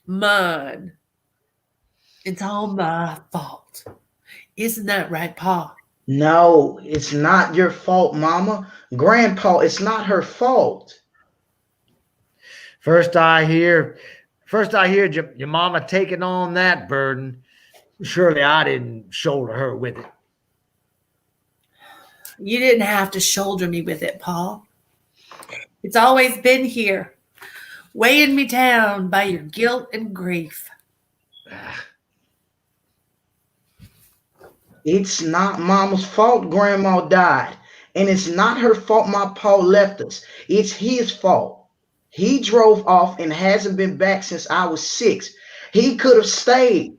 Mine. It's all my fault. Isn't that right, Pa? No, it's not your fault, Mama. Grandpa, it's not her fault. First I hear your mama taking on that burden. Surely I didn't shoulder her with it. You didn't have to shoulder me with it, Pa. It's always been here, weighing me down by your guilt and grief. It's not Mama's fault Grandma died. And it's not her fault my pa left us. It's his fault. He drove off and hasn't been back since I was 6. He could have stayed.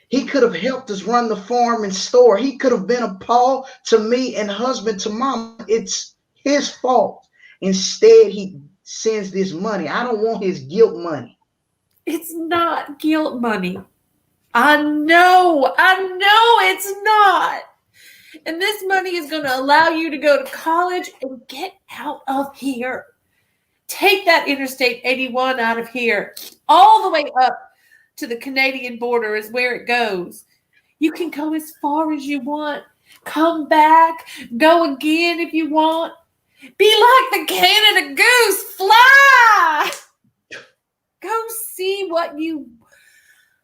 He could have helped us run the farm and store. He could have been a pa to me and husband to Mama. It's his fault. Instead, he sends this money. I don't want his guilt money. It's not guilt money. I know it's not. And this money is going to allow you to go to college and get out of here. Take that Interstate 81 out of here. All the way up to the Canadian border is where it goes. You can go as far as you want. Come back. Go again if you want. Be like the Canada goose. Fly. Go see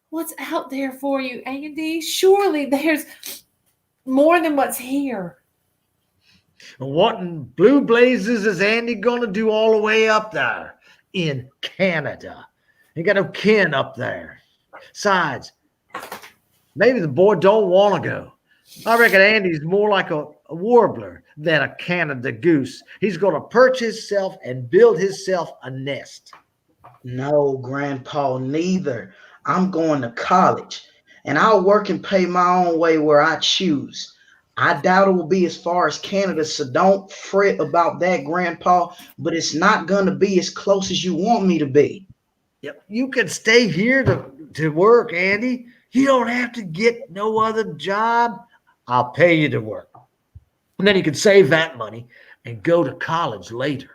what's out there for you, Andy. Surely there's more than what's here. What in blue blazes is Andy going to do all the way up there in Canada? Ain't got no kin up there. Besides, maybe the boy don't want to go. I reckon Andy's more like a warbler than a Canada goose. He's going to perch himself and build himself a nest. No, Grandpa, neither. I'm going to college, and I'll work and pay my own way where I choose. I doubt it will be as far as Canada, so don't fret about that, Grandpa, but it's not going to be as close as you want me to be. Yep. You can stay here to work, Andy. You don't have to get no other job. I'll pay you to work. And then you can save that money and go to college later.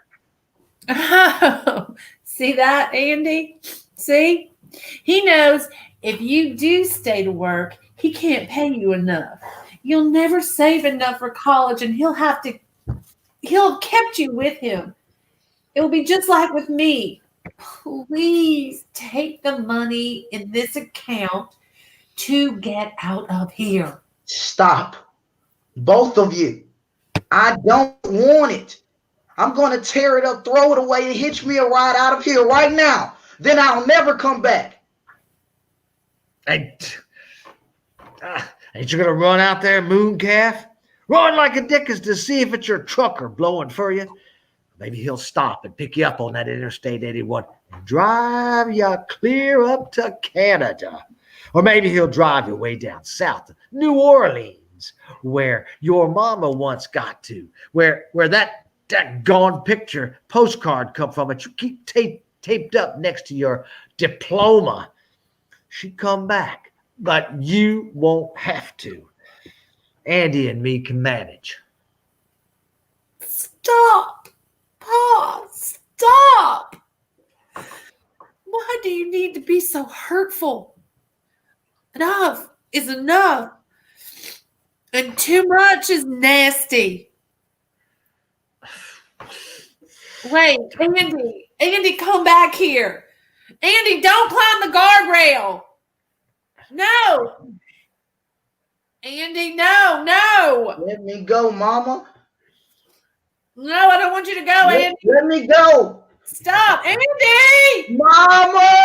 Oh, see that, Andy? See? He knows if you do stay to work, he can't pay you enough. You'll never save enough for college, and he'll have kept you with him. It will be just like with me. Please take the money in this account to get out of here. Stop. Both of you. I don't want it. I'm going to tear it up, throw it away, and hitch me a ride out of here right now. Then I'll never come back. Ain't you going to run out there, moon calf? Run like a dickus to see if it's your trucker blowing for you. Maybe he'll stop and pick you up on that Interstate 81 and drive you clear up to Canada. Or maybe he'll drive you way down south to New Orleans, where your mama once got to, where that gone picture postcard come from that you keep taped up next to your diploma. She'd come back, but you won't have to. Andy and me can manage. Stop! Pa, stop! Why do you need to be so hurtful? Enough is enough. And too much is nasty. Wait, Andy, come back here. Andy, don't climb the guardrail. No. Andy, no. Let me go, Mama. No, I don't want you to go, Andy. Let me go. Stop, Andy! Mama!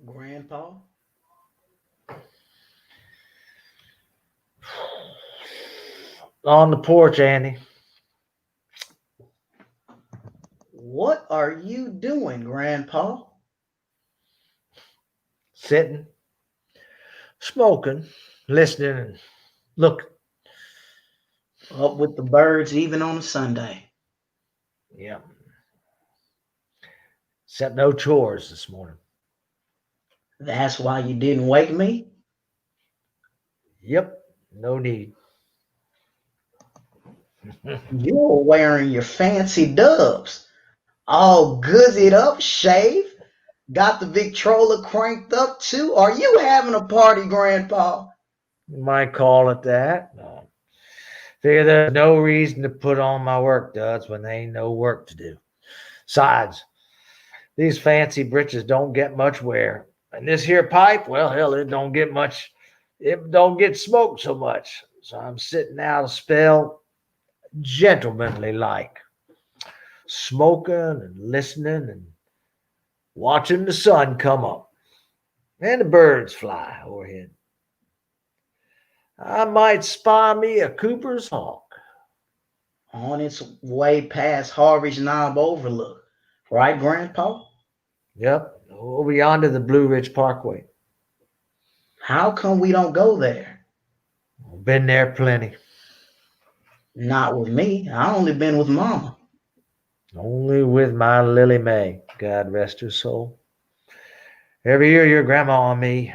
Grandpa? On the porch, Andy. What are you doing, Grandpa? Sitting. Smoking, listening, and looking. Up with the birds even on a Sunday. Yeah. Except no chores this morning. That's why you didn't wake me? Yep, no need. You're wearing your fancy dubs. All goozied up, shaved. Got the Victrola cranked up too. Are you having a party, Grandpa? You might call it that. No. Figure there's no reason to put on my work duds when there ain't no work to do. Besides, these fancy breeches don't get much wear. And this here pipe, well, hell, it don't get smoked so much. So I'm sitting out a spell gentlemanly like, smoking and listening and watching the sun come up and the birds fly overhead. I might spy me a Cooper's hawk. On its way past Harvey's Knob Overlook. Right, Grandpa? Yep, over yonder the Blue Ridge Parkway. How come we don't go there? Been there plenty. Not with me. I only been with Mama. Only with my Lily Mae, God rest her soul. Every year your grandma and me,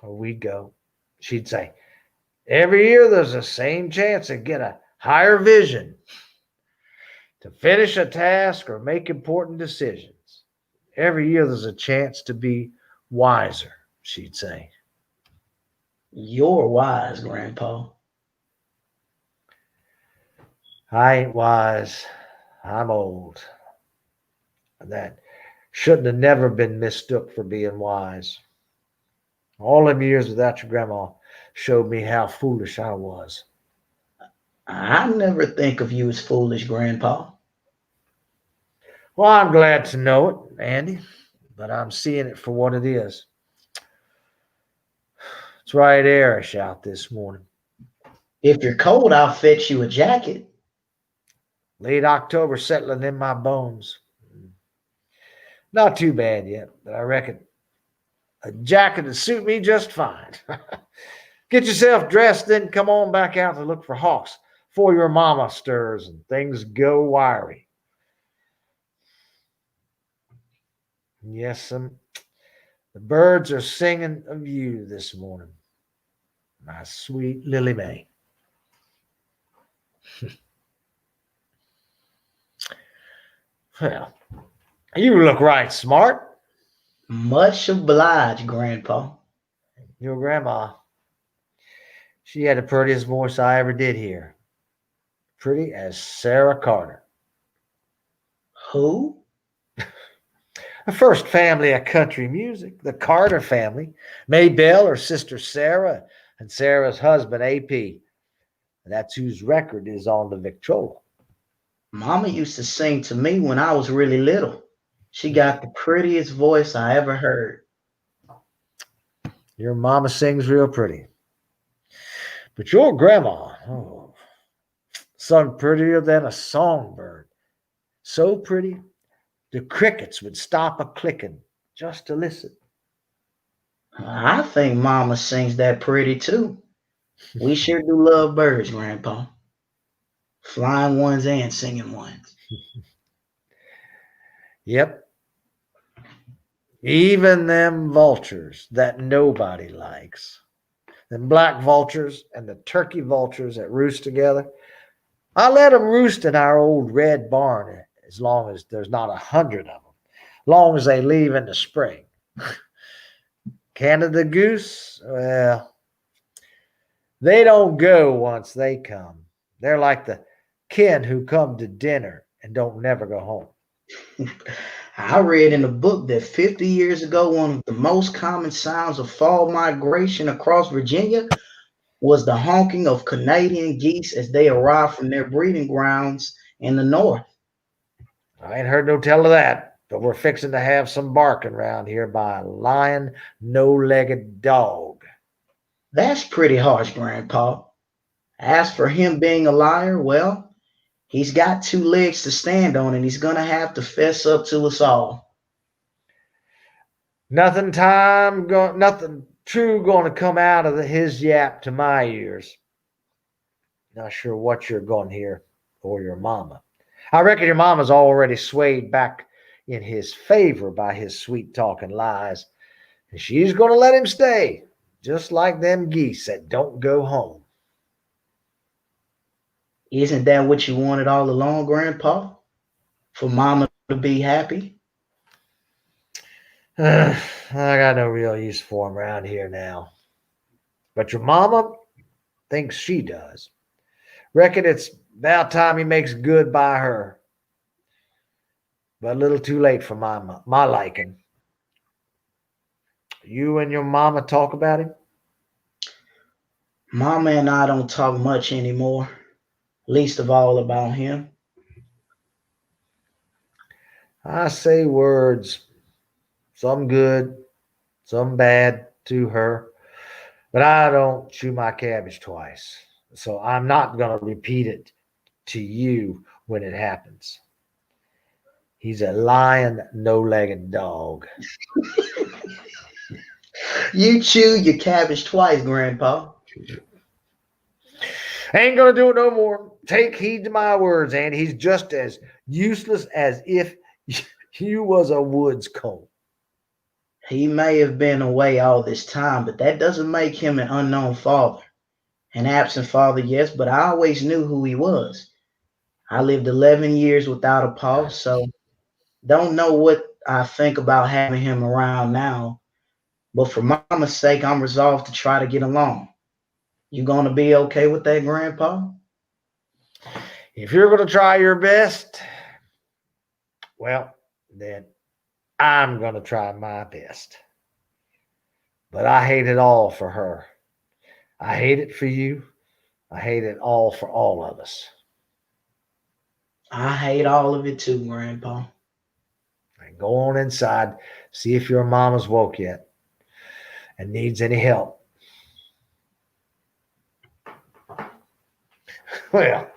we'd go. She'd say, every year there's the same chance to get a higher vision, to finish a task or make important decisions. Every year there's a chance to be wiser, she'd say. You're wise, Grandpa. I ain't wise. I'm old. That shouldn't have never been mistook for being wise. All them years without your grandma showed me how foolish I was. I never think of you as foolish, Grandpa. Well, I'm glad to know it, Andy, but I'm seeing it for what it is. It's right airish out this morning. If you're cold, I'll fetch you a jacket. Late October settling in my bones. Not too bad yet, but I reckon a jacket would suit me just fine. Get yourself dressed, then come on back out to look for hawks before your mama stirs and things go wiry. Yes, the birds are singing of you this morning, my sweet Lily Mae. Well, you look right smart. Much obliged, Grandpa. Your grandma, she had the prettiest voice I ever did hear. Pretty as Sarah Carter. Who? The first family of country music, the Carter family. Maybelle, her sister Sarah, and Sarah's husband, AP. That's whose record is on the Victrola. Mama used to sing to me when I was really little. She got the prettiest voice I ever heard. Your mama sings real pretty. But your grandma, sung prettier than a songbird. So pretty, the crickets would stop a-clicking just to listen. I think Mama sings that pretty too. We sure do love birds, Grandpa. Flying ones and singing ones. Yep. Even them vultures that nobody likes. Them black vultures and the turkey vultures that roost together. I let them roost in our old red barn as long as there's not 100 of them. Long as they leave in the spring. Canada goose, well, they don't go once they come. They're like the kin who come to dinner and don't never go home. I read in a book that 50 years ago, one of the most common sounds of fall migration across Virginia was the honking of Canadian geese as they arrived from their breeding grounds in the north. I ain't heard no tell of that, but we're fixing to have some barking around here by a lying, no-legged dog. That's pretty harsh, Grandpa. As for him being a liar, well, he's got 2 legs to stand on, and he's going to have to fess up to us all. Nothing true going to come out of his yap to my ears. Not sure what you're going to hear, or your mama. I reckon your mama's already swayed back in his favor by his sweet-talking lies, and she's going to let him stay, just like them geese that don't go home. Isn't that what you wanted all along, Grandpa? For Mama to be happy? I got no real use for him around here now. But your mama thinks she does. Reckon it's about time he makes good by her. But a little too late for my liking. You and your mama talk about him? Mama and I don't talk much anymore, least of all about him. I say words, some good, some bad to her, but I don't chew my cabbage twice. So I'm not going to repeat it to you when it happens. He's a lying, no-legged dog. You chew your cabbage twice, Grandpa. Ain't going to do it no more. Take heed to my words, and he's just as useless as if you was a woods cone. He may have been away all this time, but that doesn't make him an unknown father. An absent father, yes, but I always knew who he was. I lived 11 years without a pa, so don't know what I think about having him around now. But for Mama's sake, I'm resolved to try to get along. You gonna be okay with that, Grandpa? If you're going to try your best, well, then I'm going to try my best. But I hate it all for her. I hate it for you. I hate it all for all of us. I hate all of it too, Grandpa. And go on inside, see if your mama's woke yet and needs any help. Well,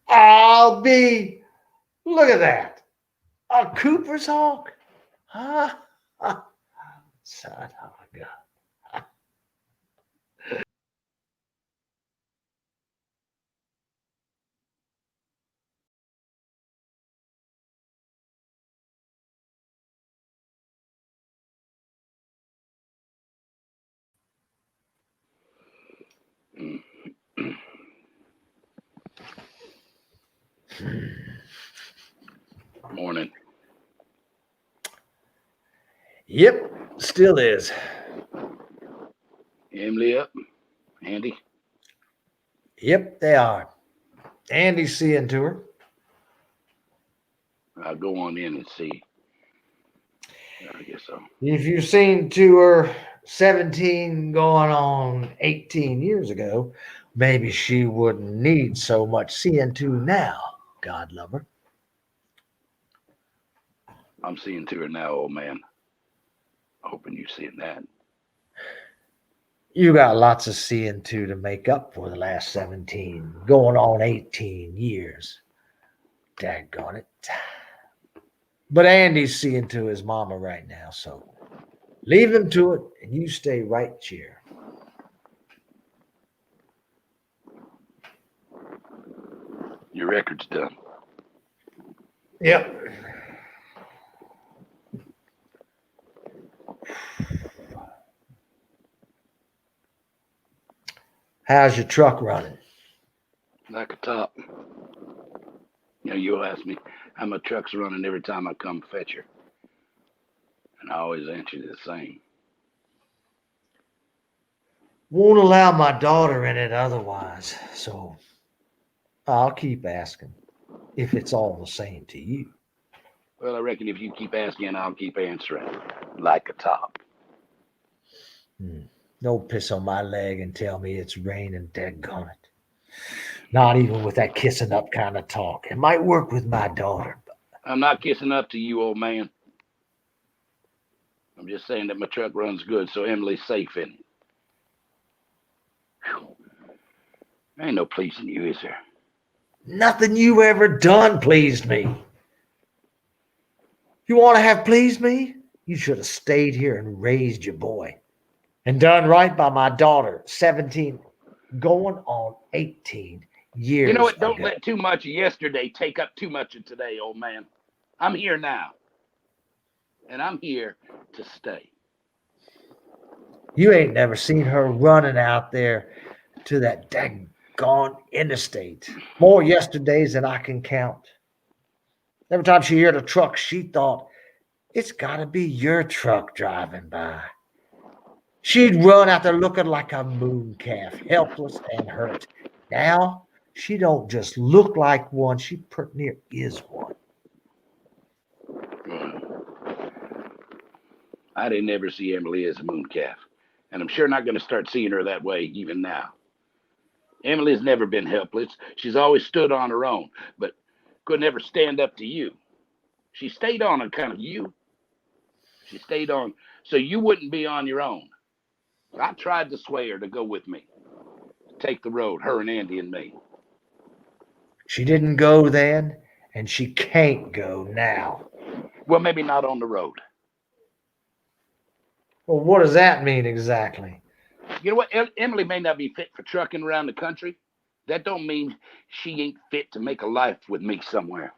I'll be. Look at that. A Cooper's hawk? Huh? Son of a gun. Morning. Yep, still is. Emily up? Andy? Yep, they are. Andy's seeing to her. I'll go on in and see. I guess so. If you've seen to her 17 going on 18 years ago, maybe she wouldn't need so much seeing to now, God love her. I'm seeing to her now, old man. Hoping you're seeing that. You got lots of seeing to make up for the last 17, going on 18 years. Daggone it. But Andy's seeing to his mama right now, so leave him to it and you stay right here. Your record's done. Yep. How's your truck running? Like a top. You know, you'll ask me how my truck's running every time I come fetch her. And I always answer the same. Won't allow my daughter in it otherwise, so I'll keep asking if it's all the same to you. Well, I reckon if you keep asking, I'll keep answering. Like a top. Don't piss on my leg and tell me it's raining, daggone it. Not even with that kissing up kind of talk. It might work with my daughter. But I'm not kissing up to you, old man. I'm just saying that my truck runs good, so Emily's safe in it. Whew. Ain't no pleasing you, is there? nothing you ever done pleased me. You want to have pleased me? You should have stayed here and raised your boy. And done right by my daughter, 17, going on 18 years You know what? Don't ago. let too much of yesterday take up too much of today, old man. I'm here now. And I'm here to stay. You ain't never seen her running out there to that daggone interstate. More yesterdays than I can count. Every time she heard a truck, she thought, it's got to be your truck driving by. She'd run out there looking like a moon calf, helpless and hurt. Now, she don't just look like one, she pretty near is one. I didn't ever see Emily as a moon calf. And I'm sure not going to start seeing her that way even now. Emily's never been helpless. She's always stood on her own, but could never stand up to you. She stayed on account of you. She stayed on so you wouldn't be on your own. I tried to sway her to go with me. Take the road, her and Andy and me. She didn't go then, and she can't go now. Well, maybe not on the road. Well, what does that mean exactly? You know what? Emily may not be fit for trucking around the country. That don't mean she ain't fit to make a life with me somewhere.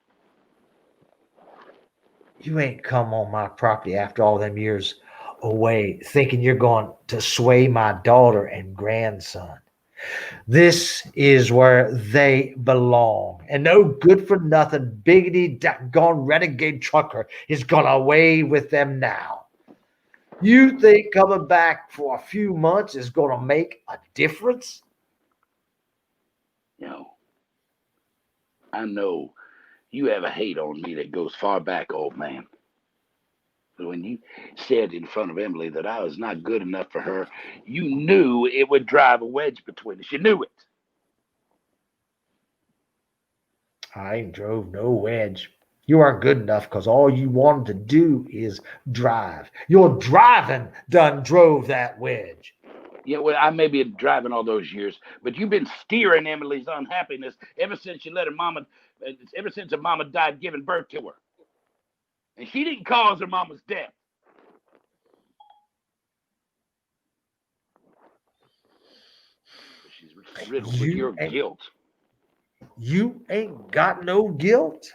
You ain't come on my property after all them years away thinking you're going to sway my daughter and grandson. This is where they belong. And no good for nothing, biggity, gone renegade trucker is gone away with them now. You think coming back for a few months is going to make a difference? You know, I know you have a hate on me that goes far back, old man. But when you said in front of Emily that I was not good enough for her, you knew it would drive a wedge between us. You knew it. I ain't drove no wedge. You aren't good enough because all you wanted to do is drive. Your driving done drove that wedge. Yeah, well, I may be driving all those years, but you've been steering Emily's unhappiness ever since you let her mama, ever since her mama died giving birth to her. And she didn't cause her mama's death. She's riddled with your guilt. You ain't got no guilt?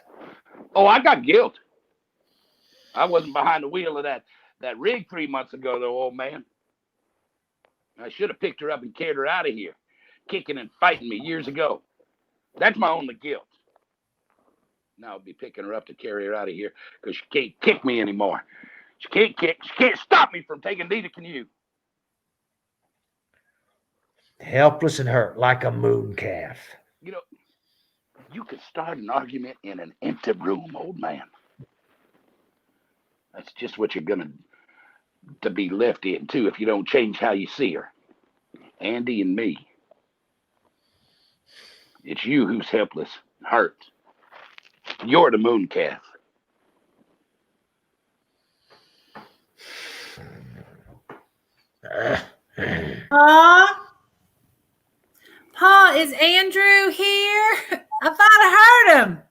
Oh, I got guilt. I wasn't behind the wheel of that rig 3 months ago, though, old man. I should have picked her up and carried her out of here, kicking and fighting me years ago. That's my only guilt. Now I'll be picking her up to carry her out of here because she can't kick me anymore. She can't stop me from taking, neither can you. Helpless and hurt like a moon calf. You know, you could start an argument in an empty room, old man. That's just what you're going to be left in, too, if you don't change how you see her. Andy and me. It's you who's helpless, hurt. You're the moon calf. Pa, is Andrew here? I thought I heard him.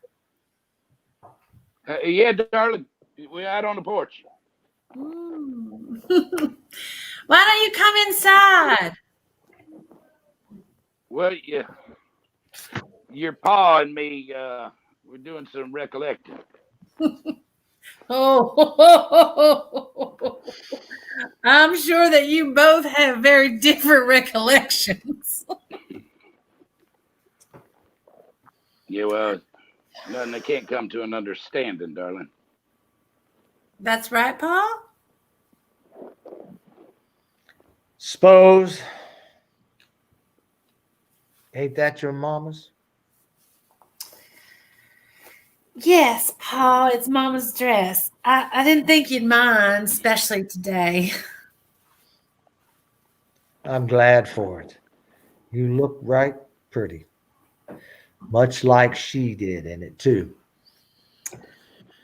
Yeah, darling. We're out on the porch. Why don't you come inside? Well, yeah. Your pa and me, we're doing some recollecting. Oh, I'm sure that you both have very different recollections. Yeah, well, nothing they can't come to an understanding, darling. That's right, Pa? Suppose. Ain't that your mama's? Yes, Pa, it's Mama's dress. I didn't think you'd mind, especially today. I'm glad for it. You look right pretty. Much like she did in it, too.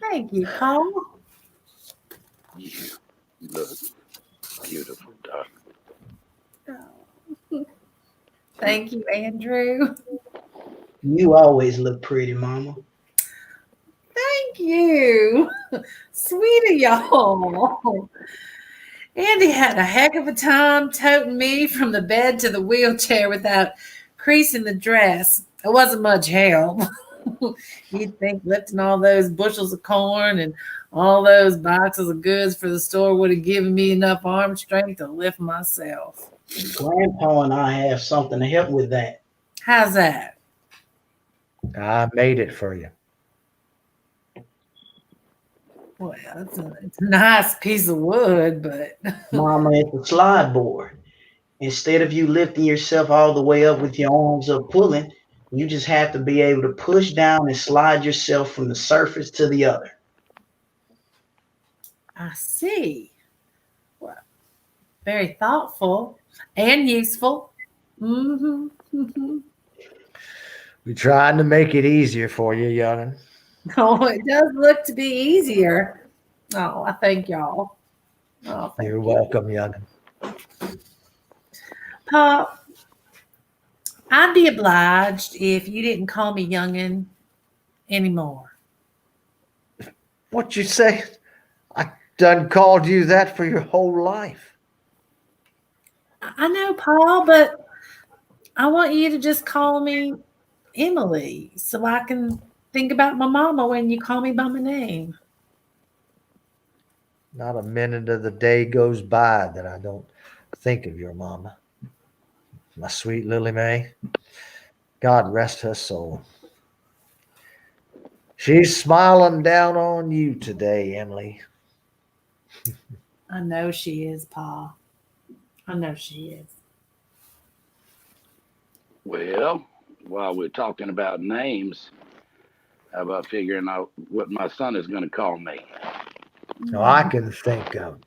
Thank you, Pa. You look beautiful, darling. Oh. Thank you, Andrew. You always look pretty, Mama. Thank you. Sweet of y'all. Andy had a heck of a time toting me from the bed to the wheelchair without creasing the dress. It wasn't much help. You'd think lifting all those bushels of corn and all those boxes of goods for the store would have given me enough arm strength to lift myself. Grandpa and I have something to help with that. How's that? I made it for you. Well, it's a nice piece of wood, but Mama, it's a slide board. Instead of you lifting yourself all the way up with your arms up pulling, you just have to be able to push down and slide yourself from the surface to the other. I see. Well, very thoughtful and useful. Mm-hmm. We're trying to make it easier for you, young'un. Oh, it does look to be easier. Oh, I thank y'all. Oh, thank You're you. welcome, young'un. Pop, I'd be obliged if you didn't call me youngin anymore. What you say? I done called you that for your whole life. I know, Paul, but I want you to just call me Emily so I can think about my mama when you call me by my name. Not a minute of the day goes by that I don't think of your mama. My sweet Lily Mae. God rest her soul. She's smiling down on you today, Emily. I know she is, Pa. I know she is. Well, while we're talking about names, how about figuring out what my son is going to call me? So I can think of.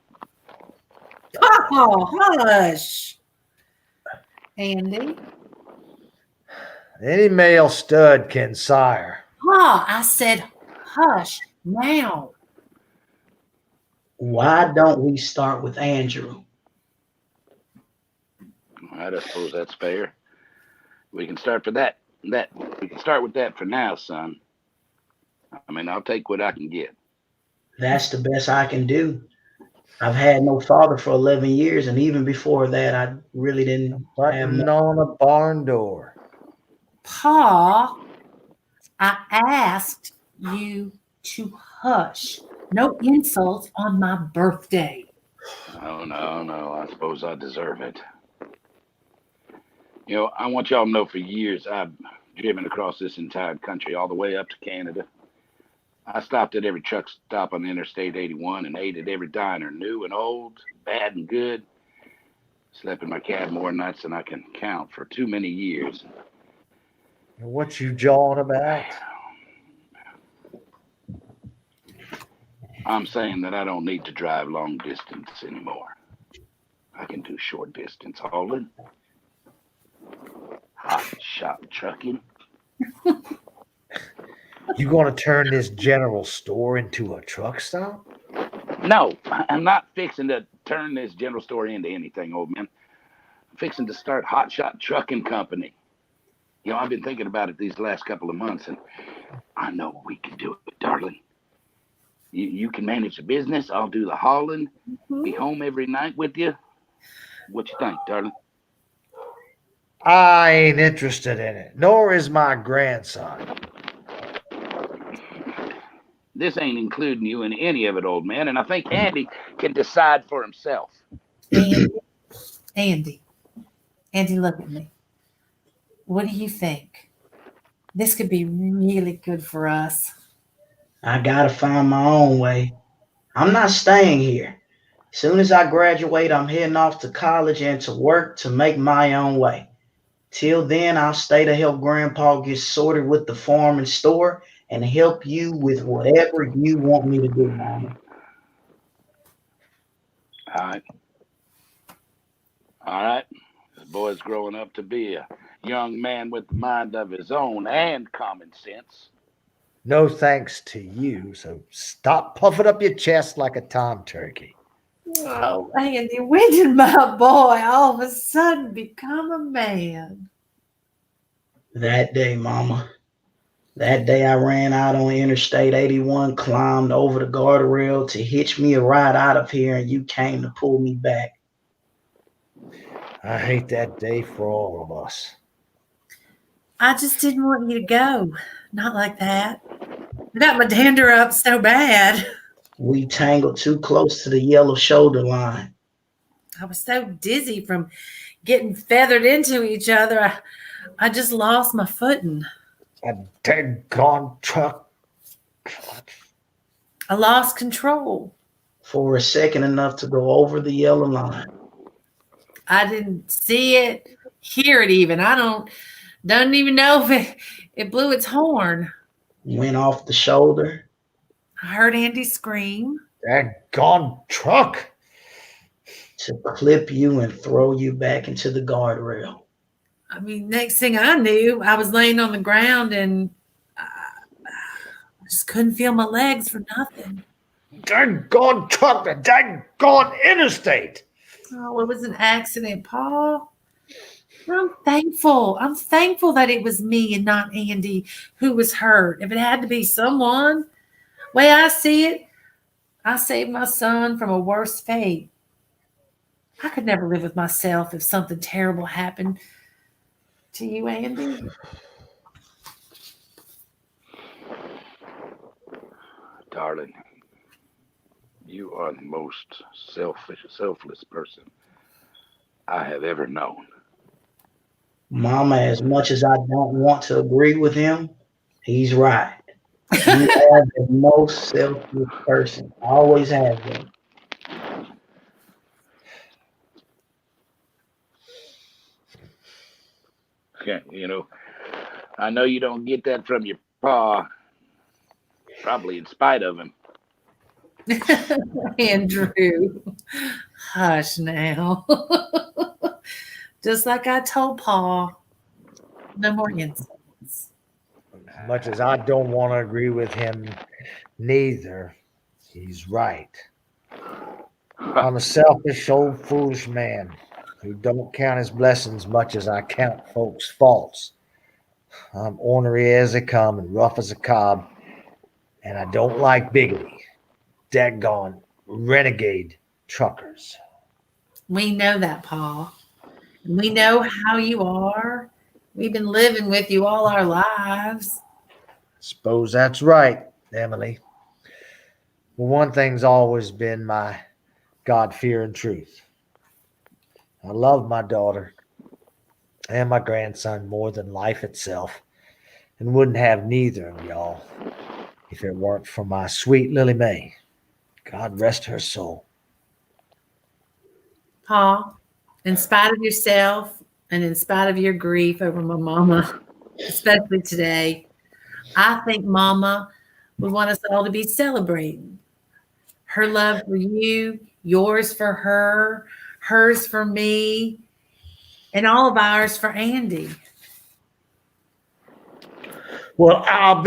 Oh, hush. Andy. Any male stud can sire. Pa, I said hush now. Why don't we start with Andrew? All right, I suppose that's fair. We can start for that. We can start with that for now, son. I mean, I'll take what I can get. That's the best I can do. I've had no father for 11 years, and even before that, I really didn't have Button on a barn door. Pa, I asked you to hush. No insults on my birthday. Oh, no. I suppose I deserve it. You know, I want y'all to know for years I've driven across this entire country all the way up to Canada. I stopped at every truck stop on Interstate 81 and ate at every diner, new and old, bad and good. Slept in my cab more nights than I can count for too many years. What you jawing about? I'm saying that I don't need to drive long distance anymore. I can do short distance hauling, hot shot trucking. You going to turn this general store into a truck stop? No, I'm not fixing to turn this general store into anything, old man. I'm fixing to start Hot Shot Trucking Company. You know, I've been thinking about it these last couple of months, and I know we can do it, darling. You can manage the business. I'll do the hauling. Be home every night with you. What you think, darling? I ain't interested in it, nor is my grandson. This ain't including you in any of it, old man, and I think Andy can decide for himself. Andy, look at me. What do you think? This could be really good for us. I gotta find my own way. I'm not staying here. As soon as I graduate, I'm heading off to college and to work to make my own way. Till then, I'll stay to help Grandpa get sorted with the farm and store and help you with whatever you want me to do, Mama. All right. This boy's growing up to be a young man with the mind of his own and common sense. No thanks to you, so stop puffing up your chest like a tom turkey. Oh, Andy, when did my boy all of a sudden become a man? That day, Mama. That day I ran out on Interstate 81, climbed over the guardrail to hitch me a ride out of here, and you came to pull me back. I hate that day for all of us. I just didn't want you to go. Not like that. I got my dander up so bad. We tangled too close to the yellow shoulder line. I was so dizzy from getting feathered into each other. I just lost my footing. A dead-gone truck. I lost control. For a second, enough to go over the yellow line. I didn't see it, hear it even. I don't even know if it blew its horn. Went off the shoulder. I heard Andy scream. Dead-gone truck. To clip you and throw you back into the guardrail. I mean, next thing I knew, I was laying on the ground and I just couldn't feel my legs for nothing. Dead-gone truck. The dead-gone interstate. Oh, it was an accident, Paul. I'm thankful. I'm thankful that it was me and not Andy who was hurt. If it had to be someone, way I see it, I saved my son from a worse fate. I could never live with myself if something terrible happened to you, Andy. Darling, you are the most selfless person I have ever known. Mama, as much as I don't want to agree with him, he's right. You are the most selfless person. Always have been. You know, I know you don't get that from your pa, probably in spite of him. Andrew, hush now. Just like I told Paul, no more insults. As much as I don't want to agree with him, neither. He's right. I'm a selfish, old, foolish man who don't count his blessings much as I count folks' faults. I'm ornery as they come and rough as a cob, and I don't like biggity. Daggone renegade truckers. We know that, Paul. We know how you are. We've been living with you all our lives. Suppose that's right, Emily. Well, one thing's always been my God fear and truth. I love my daughter and my grandson more than life itself, and wouldn't have neither of y'all if it weren't for my sweet Lily Mae. God rest her soul. Paul, in spite of yourself and in spite of your grief over my mama, especially today, I think Mama would want us all to be celebrating. Her love for you, yours for her, hers for me, and all of ours for Andy. Well, I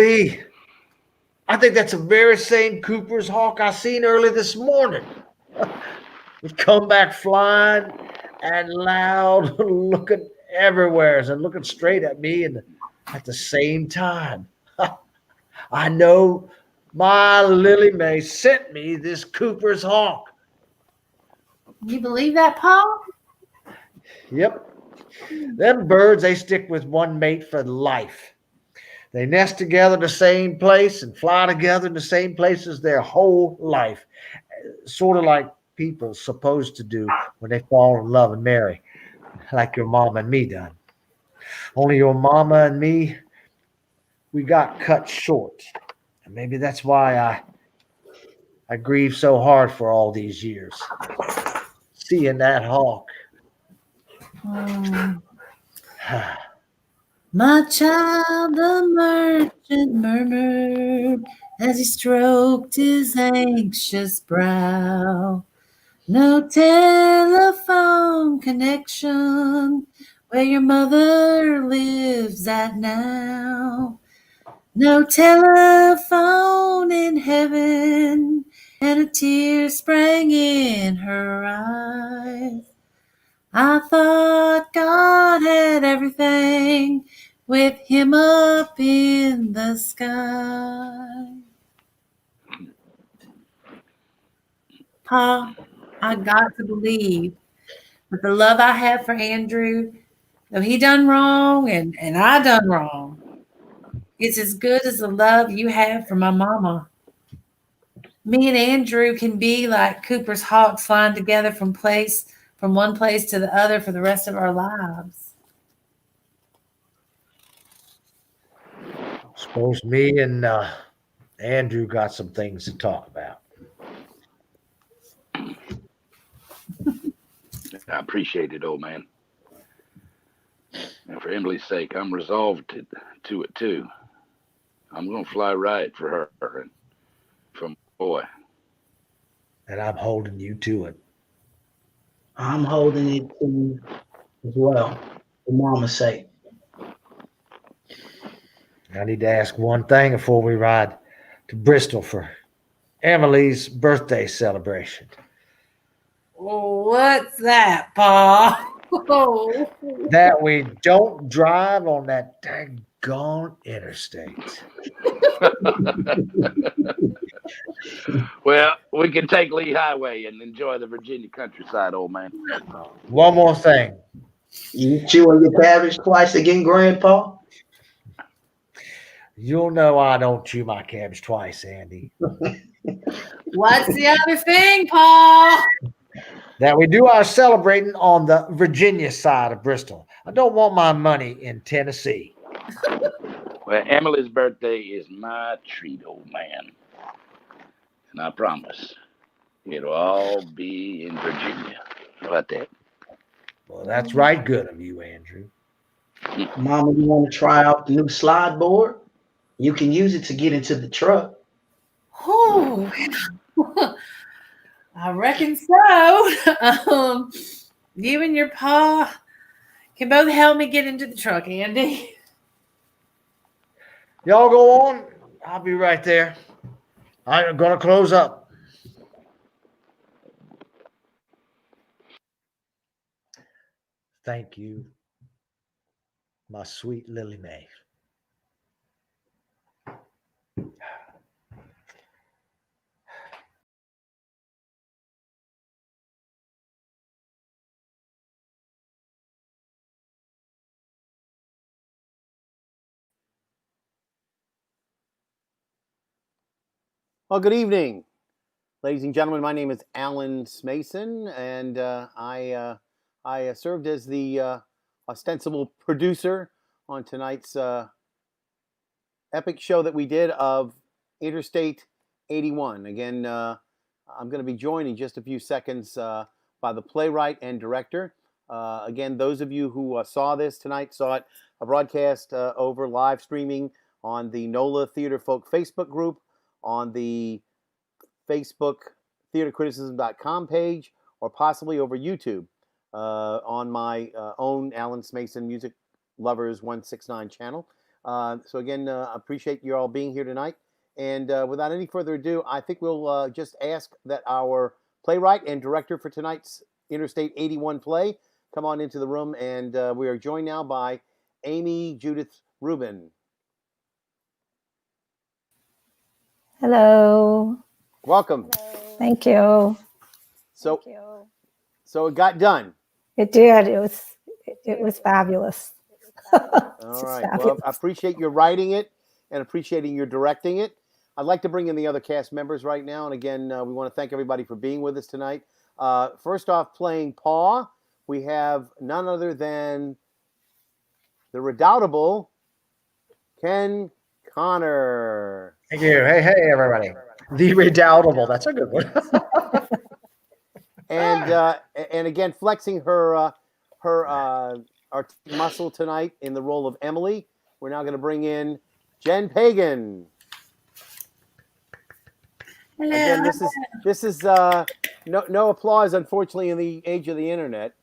think that's the very same Cooper's hawk I seen early this morning. It come back flying and loud, looking everywhere and looking straight at me and at the same time. I know my Lily Mae sent me this Cooper's hawk. You believe that, Paul? Yep. Them birds, they stick with one mate for life. They nest together in the same place and fly together in the same places their whole life. Sort of like people supposed to do when they fall in love and marry, like your mama and me done. Only your mama and me, we got cut short. And maybe that's why I grieve so hard for all these years. Seeing that hawk. My child, the merchant murmured as he stroked his anxious brow. No telephone connection where your mother lives at now. No telephone in heaven, and a tear sprang in her eyes. I thought God had everything with him up in the sky. Pa, I got to believe with the love I have for Andrew, though he done wrong and I done wrong, it's as good as the love you have for my mama. Me and Andrew can be like Cooper's hawks flying together from one place to the other for the rest of our lives. Suppose me and Andrew got some things to talk about. I appreciate it, old man. And for Emily's sake, I'm resolved to it too. I'm going to fly right for her and for my boy. And I'm holding you to it. I'm holding it to you as well, for mama's sake. I need to ask one thing before we ride to Bristol for Emily's birthday celebration. What's that, Pa? Oh. That we don't drive on that daggone interstate. Well, we can take Lee Highway and enjoy the Virginia countryside, old man. One more thing. You chewing your cabbage twice again, Grandpa? You'll know I don't chew my cabbage twice, Andy. What's the other thing, Pa? That we do our celebrating on the Virginia side of Bristol. I don't want my money in Tennessee. Well, Emily's birthday is my treat, old man. And I promise it'll all be in Virginia. How about that? Well, that's right good of you, Andrew. Mama, you want to try out the new slide board? You can use it to get into the truck. Oh, I reckon so. You and your pa can both help me get into the truck, Andy. Y'all go on. I'll be right there. I'm going to close up. Thank you, my sweet Lily Mae. Well, good evening, ladies and gentlemen. My name is Alan Smason, and I served as the ostensible producer on tonight's epic show that we did of Interstate 81. Again, I'm going to be joined in just a few seconds by the playwright and director. Again, those of you who saw this tonight saw it a broadcast over live streaming on the NOLA Theater Folk Facebook group, on the Facebook theatercriticism.com page, or possibly over YouTube on my own Alan Smason Music Lovers 169 channel. So again, appreciate you all being here tonight. And without any further ado, I think we'll just ask that our playwright and director for tonight's Interstate 81 play come on into the room. And we are joined now by Amy Judith Reuben. Hello. Welcome. Thank you. So it got done. It did. It was fabulous. All right. Well, I appreciate your writing it and appreciating your directing it. I'd like to bring in the other cast members right now. And again, we want to thank everybody for being with us tonight. First off, playing Pa, we have none other than the redoubtable Ken Connor. Thank you. Hey, everybody. The redoubtable. That's a good one. And again, flexing her artistic muscle tonight in the role of Emily. We're now going to bring in Jen Pagan. Hello. Again, this is no applause, unfortunately, in the age of the internet.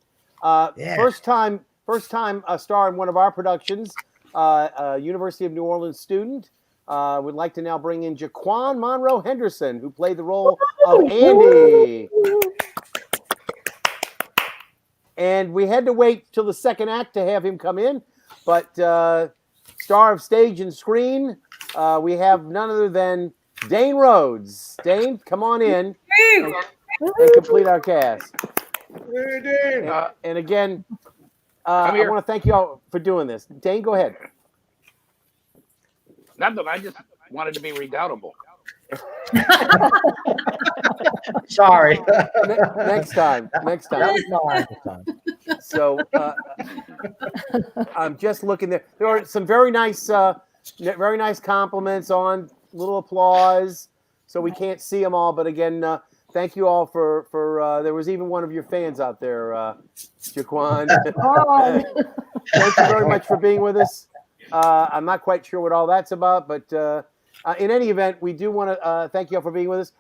Yeah. First time star in one of our productions. University of New Orleans student. Would like to now bring in JaQuan Monroe-Henderson, who played the role of Andy. And we had to wait till the second act to have him come in, but star of stage and screen, we have none other than Dane Rhodes. Dane, come on in and complete our cast. Hey, Dane. And again, I'm I here. want to thank you all for doing this. Dane, go ahead. Nothing. I just wanted to be redoubtable. Sorry. Next time. That was mine this time. So I'm just looking there. There are some very nice compliments on, little applause. So we can't see them all, but again, thank you all for there was even one of your fans out there, JaQuan. Oh. Thank you very much for being with us. I'm not quite sure what all that's about, but in any event, we do want to thank you all for being with us.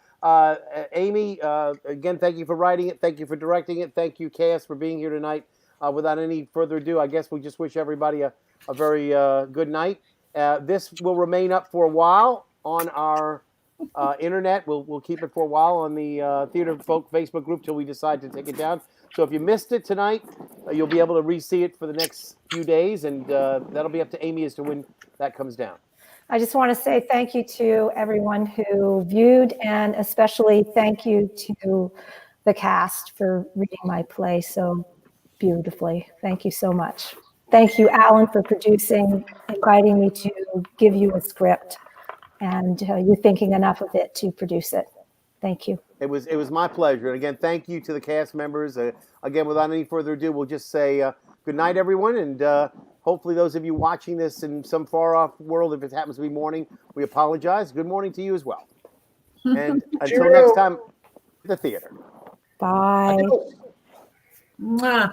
Amy, again, thank you for writing it. Thank you for directing it. Thank you, Cass, for being here tonight. Without any further ado, I guess we just wish everybody a very good night. This will remain up for a while on our internet. We'll keep it for a while on the Theater Folk Facebook group till we decide to take it down. So if you missed it tonight, you'll be able to re-see it for the next few days, and that'll be up to Amy as to when that comes down. I just want to say thank you to everyone who viewed, and especially thank you to the cast for reading my play so beautifully. Thank you so much. Thank you, Alan, for producing, inviting me to give you a script, and you thinking enough of it to produce it. Thank you. It was my pleasure. And again, thank you to the cast members. Again, without any further ado, we'll just say good night, everyone. And hopefully those of you watching this in some far-off world, if it happens to be morning, we apologize. Good morning to you as well. And until next time, the theater. Bye. Mwah.